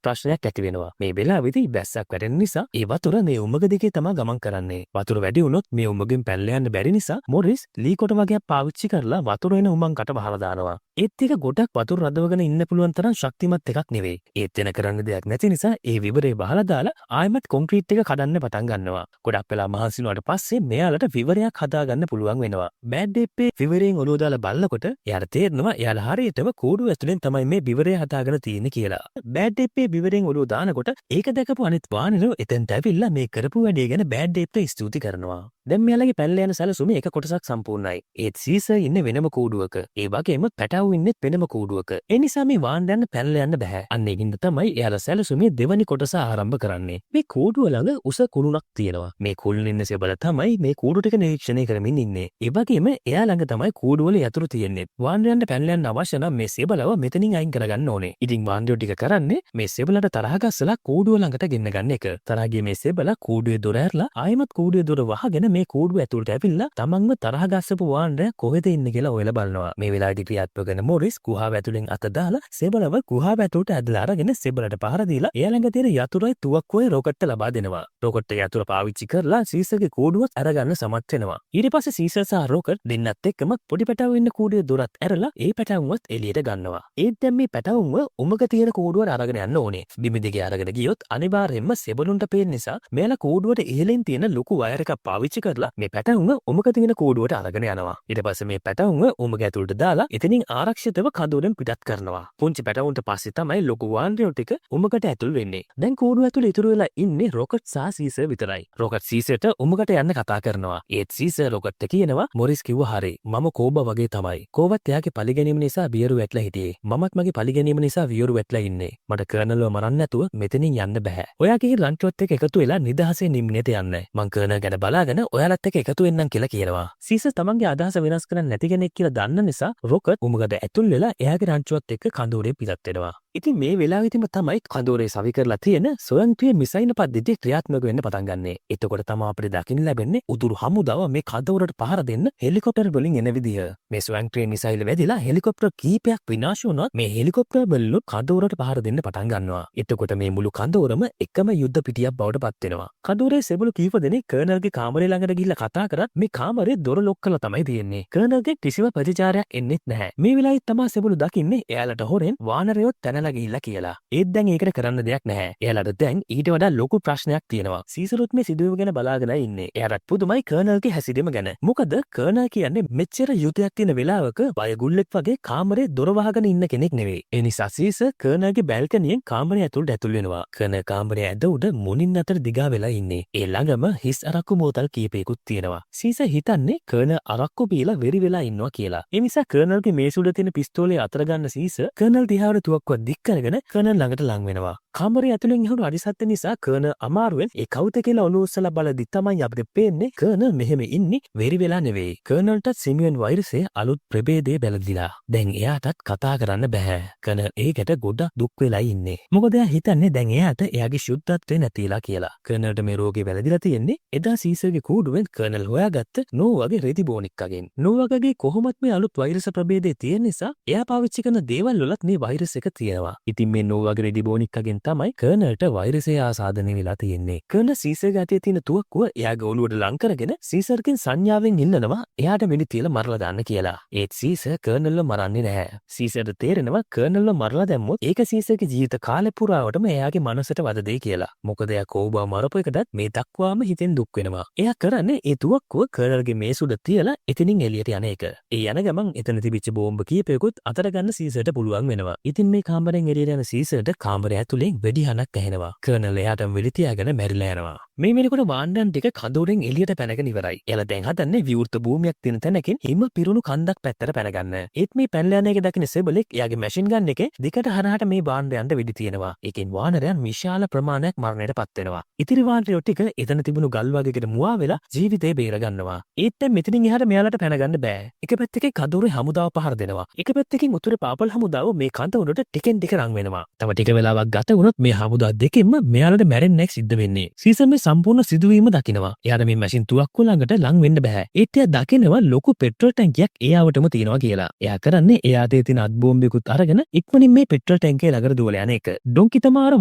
ප්‍රශ්නයක් ඇති වෙනවා. මේ වෙලාවේදී බැස්සක් වැටෙන නිසා ඒ වතුර මේ උමග දිගේ තමයි ගමන් කරන්නේ. වතුර වැඩි වුණොත් මේ උමගෙන් පැනලා යන්න බැරි නිසා මොරිස් ලී කොට වගේක් පාවිච්චි කරලා වතුර එන උමංකට බහලා දානවා. ඒත් එක ගොඩක් වතුර රදවගෙන ඉන්න පුළුවන් තරම් ශක්තිමත් එකක් නෙවෙයි. ඒත් වෙන කරන්න දෙයක් නැති නිසා ඒ විවරේ බහලා දාලා ආයෙමත් කොන්ක්‍රීට් එක කඩන්න පටන් ගන්නවා. ගොඩක් වෙලා මහන්සි වුණාට පස්සේ මෙයාලට විවරයක් හදාගන්න පුළුවන් වෙනවා. බෑඩ් ඩේප්පේ විවරයෙන් ඔලුව දාලා බලනකොට එයාට තේරෙනවා එයාලා හරියටම කූඩුව ඇතුලෙන් තමයි මේ විවරය හදාගෙන තියෙන්නේ කියලා. බෑඩ් ඩේප්පේ විවරයෙන් ඔලුව දානකොට ඒක දැකපු අනිත් වානරයෝ එතෙන්ට ඇවිල්ලා මේ කරපු වැඩේ ගැන බෑඩ් ඩේප්ට ස්තුති කරනවා. දැන් මෙයාලගේ පැනලා යන සැලසුමේ එක කොටසක් සම්පූර්ණයි. ඒත් සීසර් ඉන්නේ වෙනම කූඩුවක. ඒ වගේම පැටවු ඉන්නෙත් වෙනම කූඩුවක. ඒ නිසා මේ වානරයන් පැනලා යන්න බෑ. අන්න ඒකින්ද තමයි එයාලා සැලසුමේ දෙවනි කොටස ආරම්භ කරන්නේ. මේ කූඩුව ළඟ උස කුළුණක් තියෙනවා. මේ කුළුණ ඉන්න සෙබළ තමයි මේ කූඩු ටික නිරීක්ෂණය කරමින් ඉන්නේ. ඒ වගේම එයා ළඟ තමයි කූඩුවල යතුරු තියෙන්නේ. වානරයන්ට පැනලා යන්න අවශ්‍ය නම් මේ සෙබළව මෙතනින් අයින් කරගන්න ඕනේ. ඉතින් වානරයෝ ටික කරන්නේ මේ සෙබළට තරහ ගස්සලා කූඩුව ළඟට ගෙන්න ගන්න එක. තරහ ගිය මේ සෙබළ කූඩුවේ දොර ඇරලා ආයෙමත් කූඩුවේ දොර වහගෙන මේ කූඩුව ඇතුළට ඇවිල්ලා තමන්ව තරහ ගස්සපු වානරයා කොහෙද ඉන්නේ කියලා හොයලා බලනවා. මේ වෙලාවේදී ක්‍රියාත්මක වෙන මොරිස් ගුහාව ඇතුලෙන් අත දාලා සෙබළව ගුහාව ඇතුළට ඇදලා අරගෙන සෙබළට පහර දීලා එයා ළඟ තියෙන යතුරුයි තුවක්කුවයි රොකට්ට ලබා දෙනවා. රොකට්ට යතුරු පාවිච්චි කරලා සීසර්ගේ කූඩුවත් අරගන්න සමත් වෙනවා. ඊට පස්සේ සීසර් සහ රොකට් දෙන්නත් එක්කම පොඩි පැටවු ඉන්න කූඩුවේ දොරත් ඇරලා ඒ පැටවුන්වත් එළියට ගන්නවා. ඒත් දැන් මේ පැටවුන්ව උමක තියෙන කූඩුවට අරගෙන යන්න ඕනේ. බිම දිගේ අරගෙන ගියොත් අනිවාර්යයෙන්ම සෙබළුන්ට පේන නිසා මෙයාලා කූඩුවට ඉහළින් තියෙන ලොකු වයර් එකක් පාවිච්චි කරලා මේ පැටවුන්ව උමක තියෙන කූඩුවට අරගෙන යනවා. ඊට පස්සේ මේ පැටවුන්ව උමක ඇතුළට දාලා එතනින් ආරක්ෂිතව කඳුරෙන් පිටත් කරනවා. පුංචි පැටවුන්ට පස්සේ තමයි ලොකු වානරයෝ ටික උමකට ඇතුල් වෙන්නේ. දැන් කූඩුව ඇතුළේ ඉතුරු වෙලා ඉන්නේ රොකට් සහ සීසර් විතරයි. රොකට් සීසර්ට උමකට යන්න කතා කරනවා. ඒත් සීසර් රොකට්ට කියනවා මොරිස් කිව්ව හරි. මම කෝබා වගේ තමයි. කෝවත් එයාගේ පලිගැනීම නිසා වියරු වැටලා හිටියේ. මමත් මගේ පලිගැනීම නිසා වියරු වැටලා ඉන්නේ. මට කර්නල්ව මරන්න නැතුව මෙතනින් යන්න බෑ. ඔයාගේ ලන්ච්වත් එක්ක එකතු වෙලා නිදහසේ නිම්නෙට යන්න. මං කර්නල් ගැන බලාගෙන ඔයාලත් එක්ක එකතු වෙන්නම් කියලා කියනවා. සීසර් තමන්ගේ අදහස වෙනස් කරන්න නැති කෙනෙක් කියලා දන්න නිසා රොකට් උමකට ඇතුල් වෙලා එයාගේ රංචුවත් එක්ක කඳුරේ පිටත් වෙනවා. ඉතින් මේ වෙලාවෙදිම තමයි කඳුරේ සවි කරලා තියෙන ස්වයංක්‍රීය මිසයින පද්ධතිය ක්‍රියාත්මක වෙන්න පටන් ගන්නෙ. එතකොට තමයි අපිට දකින්න ලැබෙන්නේ උතුරු හමුදාව මේ කඳුරට පහර දෙන්න හෙලිකොප්ටර් වලින් එන විදිය. මේ ස්වයංක්‍රීය මිසයිල් වැදිලා හෙලිකොප්ටර් කීපයක් විනාශ වුණොත් මේ හෙලිකොප්ටර් වලින් කඳුරට පහර දෙන්න පටන් ගන්නවා. එතකොට මේ මුළු කඳුරම එකම යුද්ධ පිටියක් බවට පත් වෙනවා. කඳුරේ සෙබළු කීප දෙනෙක් කර්නල්ගේ කාමරේ ළඟට ගිහිල්ලා කතා කරත් මේ කාමරේ දොර ලොක් කරලා තමයි තියෙන්නේ. කර්නල්ගේ කිසිම ප්‍රතිචාරයක් එන්නෙත් නැහැ. මේ වෙලාවේ තමයි සෙබළු දකින්නේ එයාලට හොරෙන් වානරයෝ පැනලා ගිහිල්ලා කියලා. ඒත් දැන් ඒකට කරන්න දෙයක් නැහැ. එයාලට දැන් ඊට වඩා ලොකු ප්‍රශ්නයක් තියෙනවා. සීසරුත් මේ සිදුවීම ගැන බලාගෙන ඉන්නේ. එයාට පුදුමයි කර්නල්ගේ හැසිරීම ගැන. මොකද කර්නල් කියන්නේ මෙච්චර යුද්ධයක් තියෙන වෙලාවක බයගුල්ලෙක් වගේ කාමරේ දොර වහගෙන ඉන්න කෙනෙක් නෙවෙයි. ඒ නිසා සීසර් කර්නල්ගේ බැල්කනියෙන් කාමරේ ඇතුළට ඇතුල් වෙනවා. කර්නල් කාමරේ ඇද උඩ මුණින් අතර දිගා වෙලා ඉන්නේ. ඒ ළඟම හිස් අරක්කු බෝතල් කීපයකුත් තියෙනවා. සීසර් හිතන්නේ කර්නල් අරක්කු බීලා වෙරි වෙලා ඉන්නවා කියලා. ඒ නිසා කර්නල්ගේ මේස උඩ තියෙන පිස්තෝලේ අතර ගන්න සීසර් කර්නල් දිහාට තුවක්කුවක් දික් කරගෙන කර්නල් ළඟට ලං වෙනවා. කාමරේ ඇතුලෙන් ඇහුණු අරිසත්ත්‍ය නිසා කර්නල් අමාරුවෙන් ඒ කවුද කියලා ඔලුව උස්සලා බලද්දි තමයි අපිට පේන්නේ කර්නල් මෙහෙම ඉන්නේ වෙරි වෙලා නෙවෙයි. කර්නල්ටත් සිමියන් වෛරසයේ අලුත් ප්‍රභේදය බැලදිලා. දැන් එයාටත් කතා කරන්න බෑ. කර්නල් ඒකට ගොඩක් දුක් වෙලා ඉන්නේ. මොකද එයා හිතන්නේ දැන් එයාට එයාගේ ශුද්ධත්වය නැතිලා කියලා. කර්නල්ට මේ රෝගේ බැලදිලා තියෙන්නේ එදා සීසර්ගේ කූඩුවෙන් කර්නල් හොයාගත්ත නෝවාගේ රෙදි බෝනික්කගෙන්. නෝවාගේ කොහොමත් මේ අලුත් වෛරස ප්‍රභේදය තියෙන නිසා එයා පාවිච්චි කරන දේවල් වලත් මේ වෛරස් එක තියෙනවා. ඉතින් මේ නෝවාගේ රෙදි බෝනික්කගෙන් තමයි කර්නල්ට වෛරසය ආසාදනය වෙලා තියෙන්නේ. කර්නල් සීසර්ගේ අතේ තියෙන තුවක්කුව එයාගේ ඔළුවට ලං කරගෙන සීසර්ගෙන් සංඥාවෙන් ඉන්නනවා එයාට වෙඩි තියලා මරලා දාන්න කියලා. ඒත් සීසර් කර්නල්ව මරන්නේ නැහැ. සීසර්ට තේරෙනවා කර්නල්ව මරලා දැම්මොත් ඒක සීසර්ගේ ජීවිත කාලය පුරාවටම එයාගේ මනසට වද දෙයි කියලා. මොකද එයා කෝබා මරපු එකටත් මේ දක්වාම හිතෙන් දුක් වෙනවා. එයා කරන්නේ ඒ තුවක්කුව කර්නල්ගේ මේස උඩ තියලා එතනින් එළියට යන එක. ඒ යන ගමන් එතන තිබිච්ච බෝම්බ කීපයකුත් අතර ගන්න සීසර්ට පුළුවන් වෙනවා. ඉතින් මේ කාමරෙන් එළියට යන සීසර්ට කාමරය ඇතුලෙන් වෙඩි හනක් ඇහෙනවා. කර්නල් එයාටම වෙඩි තියාගෙන මැරිලා යනවා. මේ වෙනකොට වාණ්ඩයන් ටික කඳවුරෙන් එළියට පැනගෙන ඉවරයි. එයාලා දැන් හදන්නේ විවෘත භූමියක් තියෙන තැනකින් හිම පිරුණු කන්දක් පැත්තට පැනගන්න. ඒත් මේ පැනලා යන එක දකින සෙබලෙක් එයාගේ මැෂින් ගන් එකේ දිකට හරහට මේ වාණ්ඩයන්ට වෙඩි තියෙනවා. ඒකෙන් වානරයන් විශාල ප්‍රමාණයක් මරණයට පත් වෙනවා. ඉතිරි වානරයෝ ටික එතන තිබුණු ගල් වගේකට මුවා වෙලා ජීවිතේ බේර ගන්නවා. ඒත් දැන් මෙතනින් එහාට මෙයාලට පැනගන්න බෑ. එක පැත්තකින් කඳවුරේ හමුදාව පහර දෙනවා. එක පැත්තකින් උතුරේ පාපල් හමුදාව මේ කන්ද උඩට ටිකෙන් ටික රන් වෙනවා. තව ටික වෙලාවක් ගත වුණොත් මේ හමුදා දෙකෙන්ම මෙයාලට මැරෙන්නක් සිද්ධ වෙන්නේ. සීසන් මේ සම්පූර්ණ සිදුවීම දකිනවා. එයාට මේ මැෂින් තුවක්කුව ළඟට ලං වෙන්න බෑ. ඒත් එයා දකිනවා ලොකු පෙට්‍රල් ටැංකියක් එයාවටම තියෙනවා කියලා. එයා කරන්නේ එයාට තියෙන අත් බෝම්බෙකුත් අරගෙන ඉක්මනින් මේ පෙට්‍රල් ටැංකිය ළඟට දුවලා යන එක. ඩොන්කි තමයි අර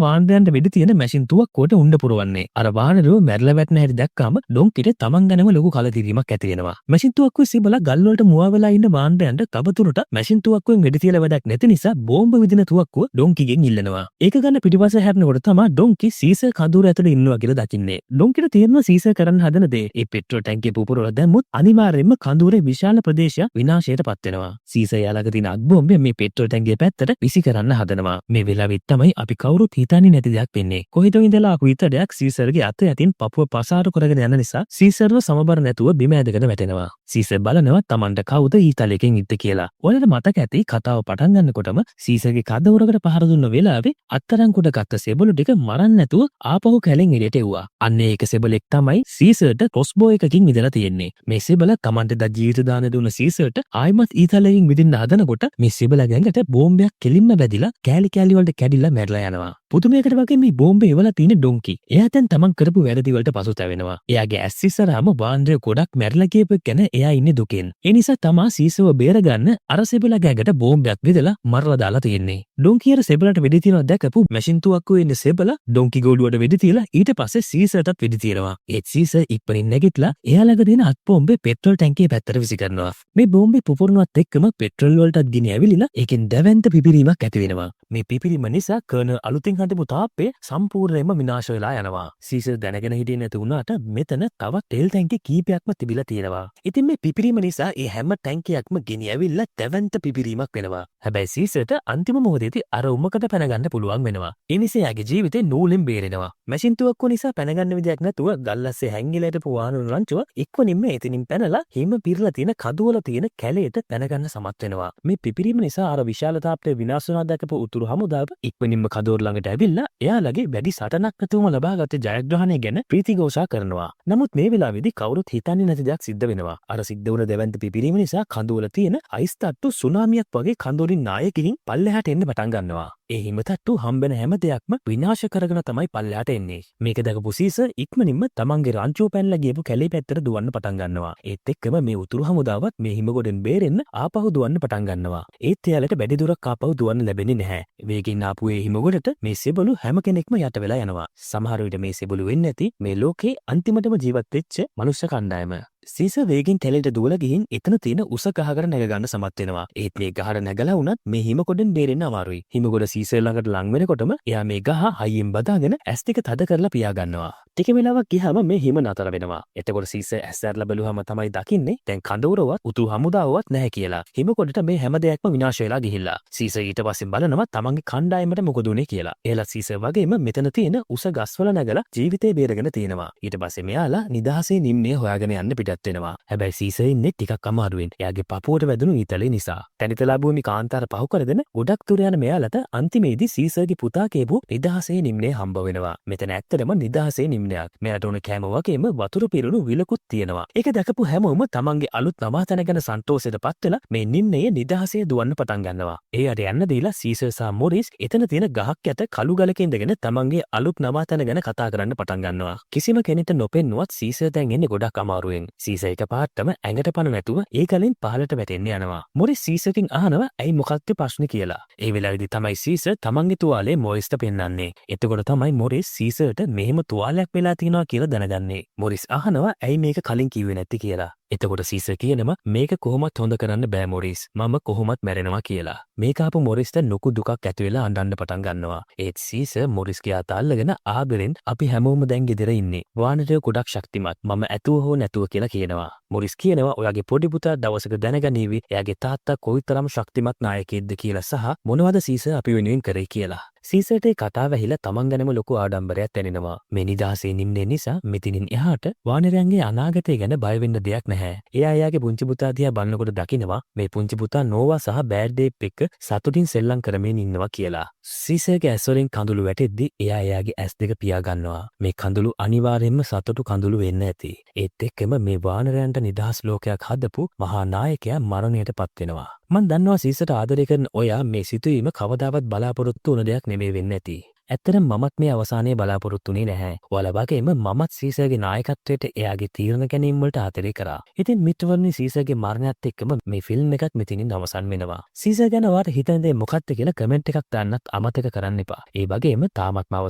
වානරයන්ට වෙඩි තියෙන මැෂින් තුවක්කුවට උණ්ඩ පුරවන්නේ. අර වානරයෝ මැරලා වැටෙන හැටි දැක්කාම ඩොන්කිට තමන් ගැනම ලොකු කලකිරීමක් ඇති වෙනවා. මැෂින් තුවක්කුවේ සිබලා ගල් වලට මුවා වෙලා ඉන්න වානරයන්ට තවදුරට මැෂින් තුවක්කුවෙන් වෙඩි තියලා වැඩක් නැති නිසා බෝම්බ විදින තුවක්කුව ඩොන්කිගෙන් ඉල්ලනවා. ඒක ගන්න පිටිපස්ස හැරෙනකොට තමයි ඩොන්කි සීසර් කඳුර ඇතුලේ ඉන්නවා කියලා දකින්නේ. ඩොන්කිට තේරෙනවා සීසර් කරන්න හදන දේ. ඒ පෙට්‍රල් ටැංකිය පුපුරවලා දැම්මොත් අනිවාර්යයෙන්ම කඳුරේ විශාල ප්‍රදේශයක් විනාශයට පත් වෙනවා. සීසර් යාළඟ තියෙන අත් බෝම්බය මේ පෙට්‍රල් ටැංකිය පැත්තට විසි කරන්න හදනවා. මේ වෙලාවෙත් තමයි අපි කවුරුත් හිතන්නේ නැති දෙයක් වෙන්නේ. කොහෙද ඉඳලා ආපු හිතඩයක් සීසර්ගේ අත යටින් පපුව පසාරු කරගෙන යන නිසා සීසර්ව සමබර නැතුව බිම ඇදගෙන වැටෙනවා. සීසර් බලනවා Tamanට කවුද ඊතලෙකින් ඉද්ද කියලා. ඔයාලට මතක ඇති කතාව පටන් ගන්නකොටම සීසර්ගේ කදවරකට පහර දුන්න වෙලාවේ අත්තරංකුඩ ගත්ත සෙබළු ටික මරන්න නැතුව ආපහු කැලෙන් එළියට එව්වා. අන්න ඒක සෙබළෙක් තමයි සීසර්ට ක්‍රොස්බෝ එකකින් විදලා තියෙන්නේ. මේ සෙබළ Tamanට ද ජීවිත දාන දුන්න සීසර්ට ආයිමත් ඊතලෙකින් විදින්න හදනකොට මේ සෙබළ ගැඟට බෝම්බයක් කෙලින්ම වැදිලා කෑලි කෑලි වලට කැඩිලා මැරලා යනවා. පුදුමයකට වගේ මේ බෝම්බේ එවලා තියෙන ඩොන්කි. එයා දැන් Taman කරපු වැරදි වලට පසුතැවෙනවා. එයාගේ ඇස් ඉස්සරහම වාන්ද්‍රය ගොඩක් මැරලා ගියපු ගැන එයා ඉන්නේ දුකෙන්. ඒ නිසා තමා සීසර්ව බේරගන්න අර සෙබළ ගැඟට බෝම්බයක් විදලා මරලා දාලා තියෙන්නේ. ඩොන්කි අර සෙබළට වෙඩි තියනවා දැකපු මැෂින් තුවක්කුවේ ඉන්න සෙබළ ඩොන්කි ගෝඩුවට වෙඩි තියලා ඊට පස්සේ සීසර්ටත් වෙඩි තියනවා. ඒත් සීසර් ඉක්මනින් නැගිටලා එයා ළඟ තියෙන අත් බෝම්බේ පෙට්‍රල් ටැංකිය පැත්තට විසි කරනවා. මේ බෝම්බේ පුපුරනවත් එක්කම පෙට්‍රල් වලටත් ගිනි ඇවිලිලා ඒකෙන් දැවැන්ත පිපිරීමක් ඇති වෙනවා. මේ පිපිරීම නිසා කර්නල් අලුතින් හදපු තාප්පේ සම්පූර්ණයෙන්ම විනාශ වෙලා යනවා. සීසර් දැනගෙන හිටියේ නැති වුණාට මෙතන තවත් තෙල් ටැංකි කීපයක්ම තිබිලා තියෙනවා. ඉතින් මේ පිපිරීම නිසා ඒ හැම ටැංකියක්ම ගිනි ඇවිල්ලා දැවැන්ත පිපිරීමක් වෙනවා. හැබැයි සීසර්ට අන්තිම මොහොතේදී අර උමකට පැනගන්න පුළුවන් වෙනවා. ඒ නිසා එයාගේ ජීවිතේ නූලෙන් බේරෙනවා. මැෂින් තුවක්කුව නිසා පැනගන්න විදියක් නැතුව ගල්ලස්සේ හැංගිලා හිටපු වාහන රංචුව ඉක්මනින්ම එතනින් පැනලා හිම පිරලා තියෙන කදුවල තියෙන කැලේට පැනගන්න සමත් වෙනවා. මේ පිපිරීම නිසා අර විශාල තාප්පේ විනාශ වුණා දැකපු උතුරු හමුදාව ඉක්මනින්ම කදෝර ළඟට ඇවිල්ලා එයාලගේ වැඩි සටනක් නැතුවම ලබාගත් ජයග්‍රහණය ගැන ප්‍රීතිഘോഷා කරනවා. නමුත් මේ වෙලාවේදී කවුරුත් හිතන්නේ නැති දෙයක් සිද්ධ වෙනවා. අර සිද්ධ වුණ දෙවන්ත පිපිරීම නිසා කඳුවල තියෙන අයිස් තට්ටු සුනාමියක් වගේ කඳුරින් නායකකින් පල්ලෙහාට එන්න පටන් ගන්නවා. ඒ හිම තට්ටු හම්බෙන හැම දෙයක්ම විනාශ කරගෙන තමයි පල්ලෙහාට එන්නේ. මේක දැකපු සීසර් ඉක්මනින්ම තමන්ගේ රංචුව පැනලා ගියපු කැලේ පැත්තට දුවන්න පටන් ගන්නවා. ඒත් එක්කම මේ උතුරු හමුදාවත් මේ හිම ගොඩෙන් බේරෙන්න ආපහු දුවන්න පටන් ගන්නවා. ඒත් එයාලට බැරි දුරක් ආපහු දුවන්න ලැබෙන්නේ නැහැ. වේගින් ආපු ඒ හිම ගොඩට මේ සෙබළු හැම කෙනෙක්ම යට වෙලා යනවා. සමහර විට මේ සෙබළු වෙන්නේ නැති මේ ලෝකේ අන්තිමටම ජීවත් වෙච්ච මනුෂ්‍ය කණ්ඩායම. සීසර් වේගෙන් කැලේට දුවලා ගිහින් එතන තියෙන උස ගහකට නැග ගන්න සමත් වෙනවා. ඒත් මේ ගහට නැගලා වුණත් මේ හිම ගොඩෙන් බේරෙන්න අමාරුයි. හිම ගොඩ සීසර් ළඟට ලං වෙනකොටම එයා මේ ගහ හයියෙන් බදාගෙන ඇස් දෙක තද කරලා පියා ගන්නවා. ටික වෙලාවක් ගියාම මේ හිම නතර වෙනවා. එතකොට සීසර් ඇස් ඇරලා බැලුවම තමයි දකින්නේ දැන් කඳවුරවත් උතු හමුදාවවත් නැහැ කියලා. හිම කොටට මේ හැම දෙයක්ම විනාශ වෙලා ගිහිල්ලා. සීසර් ඊට පස්සේ බලනවා තමන්ගේ කණ්ඩායමට මොකද උනේ කියලා. එහලා සීසර් වගේම මෙතන තියෙන උස ගස්වල නැගලා ජීවිතේ බේරගෙන තියෙනවා. ඊට පස්සේ මෙයාලා නිදහසේ නිම්නය හොයාගෙන යන්න පිටත් වෙනවා. හැබැයි සීසර් ඉන්නේ ටිකක් අමාරුවෙන්. එයාගේ පපුවට වැදුණු ඊතලේ නිසා. තනිතලා භූමි කාන්තාර පහු කරගෙන ගොඩක් දුර යන මෙයාලට අන්තිමේදී සීසර්ගේ පුතා කියපු නිදහසේ නිම්නය හම්බ වෙනවා. මෙතන ඇත්තටම නිදහසේ නිම්නයක්. මෙයාට උන කෑම වගේම වතුර පිරුණු විලකුත් තියෙනවා. ඒක දැකපු හැමෝම තමන්ගේ අලුත් නවාතැන ගැන සන්තෝෂයටපත් වෙලා මේ නිම්නයේ නිදහසේ දුවන්න පටන් ගන්නවා. ඒ අර යන්න දීලා සීසර් සහ මොරිස් එතන තියෙන ගහක් යට කළු ගලක ඉඳගෙන තමන්ගේ අලුත් නවාතැන ගැන කතා කරන්න පටන් ගන්නවා. කිසිම කෙනෙක්ට නොපෙන්නුවත් සීසර් දැන් එන්නේ ගොඩක් අමාරුවෙන්. සීසර් එකපාරටම ඇඟට පණ නැතුව ඒ ගලෙන් පහළට වැටෙන්න යනවා. මොරිස් සීසර්ගෙන් අහනවා ඇයි මොකක්ද ප්‍රශ්නේ කියලා. ඒ වෙලාවේදී තමයි සීසර් තමන්ගේ තුවාලේ මොරිස්ට පෙන්වන්නේ. එතකොට තමයි මොරිස් සීසර්ට මෙහෙම තුවාලයක් වෙලා තියෙනවා කියලා දැනගන්නේ. මොරිස් අහනවා ඇයි මේක කලින් කිව්වේ නැති කියලා. එතකොට සීසර් කියනවා මේක කොහොමත් හොඳ කරන්න බෑ මොරිස්. මම කොහොමත් මැරෙනවා කියලා. මේක ආපු මොරිස්ට ලොකු දුකක් ඇති වෙලා අඬන්න පටන් ගන්නවා. ඒත් සීසර් මොරිස්ගේ අත අල්ලගෙන ආදරෙන් අපි හැමෝම දැන් ගෙදර ඉන්නේ. වානරයෝ ගොඩක් ශක්තිමත්. මම ඇතුව හෝ නැතුව කියලා කියනවා. මොරිස් කියනවා ඔයාගේ පොඩි පුතා දවසක දැනගනීවි එයාගේ තාත්තා කොයිතරම් ශක්තිමත් නායකයෙක්ද කියලා සහ මොනවද සීසර් අපි වෙනුවෙන් කරේ කියලා. සීසර්ට කතාව ඇහිලා තමන් ගැනම ලොකු ආඩම්බරයක් දැනෙනවා. මේ නිදහසේ නිම්නේ නිසා මෙතනින් එහාට වානරයන්ගේ අනාගතය ගැන බය වෙන්න දෙයක් නැහැ. එයා එයාගේ පුංචි පුතා දිහා බලනකොට දකිනවා මේ පුංචි පුතා නෝවා සහ බෑඩ් ඩේප් එක්ක සතුටින් සෙල්ලම් කරමින් ඉන්නවා කියලා. සීසර්ගේ ඇස් වලින් කඳුළු වැටෙද්දි එයා එයාගේ ඇස් දෙක පියා ගන්නවා. මේ කඳුළු අනිවාර්යයෙන්ම සතුටු කඳුළු වෙන්න ඇති. ඒත් එක්කම මේ වානරයන්ට නිදහස් ලෝකයක් හදපු මහා නායකයා මරණයටපත් වෙනවා. මන් දන්නවා සීසර්ට ආදරය කරන ඔයා මේ සිතුවීම කවදාවත් බලාපොරොත්තු වුණ දෙයක් නෙමෙයි වෙන්නේ නැති. ඇත්තටම මමත් මේ අවසානයේ බලාපොරොත්තුුනේ නැහැ. ඔයාලා වගේම මමත් සීසර්ගේ නායකත්වයට එයාගේ තීරණ ගැනීම වලට ආදරය කරා. ඉතින් මිත්‍රවරුනි සීසර්ගේ මරණයත් එක්කම මේ ෆිල්ම් එකත් මෙතනින් අවසන් වෙනවා. සීසර් ගැන ඔයාට හිතන දේ මොකක්ද කියලා කමෙන්ට් එකක් දාන්නත් අමතක කරන්න එපා. ඒ වගේම තාමත් මාව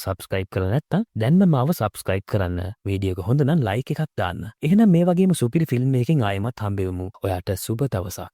සබ්ස්ක්‍රයිබ් කරලා නැත්නම් දැන්ම මාව සබ්ස්ක්‍රයිබ් කරන්න. වීඩියෝ එක හොඳ නම් ලයික් එකක් දාන්න. එහෙනම් මේ වගේම සුපිරි ෆිල්ම් එකකින් ආයෙමත් හම්බෙමු. ඔයාට සුබ දවසක්.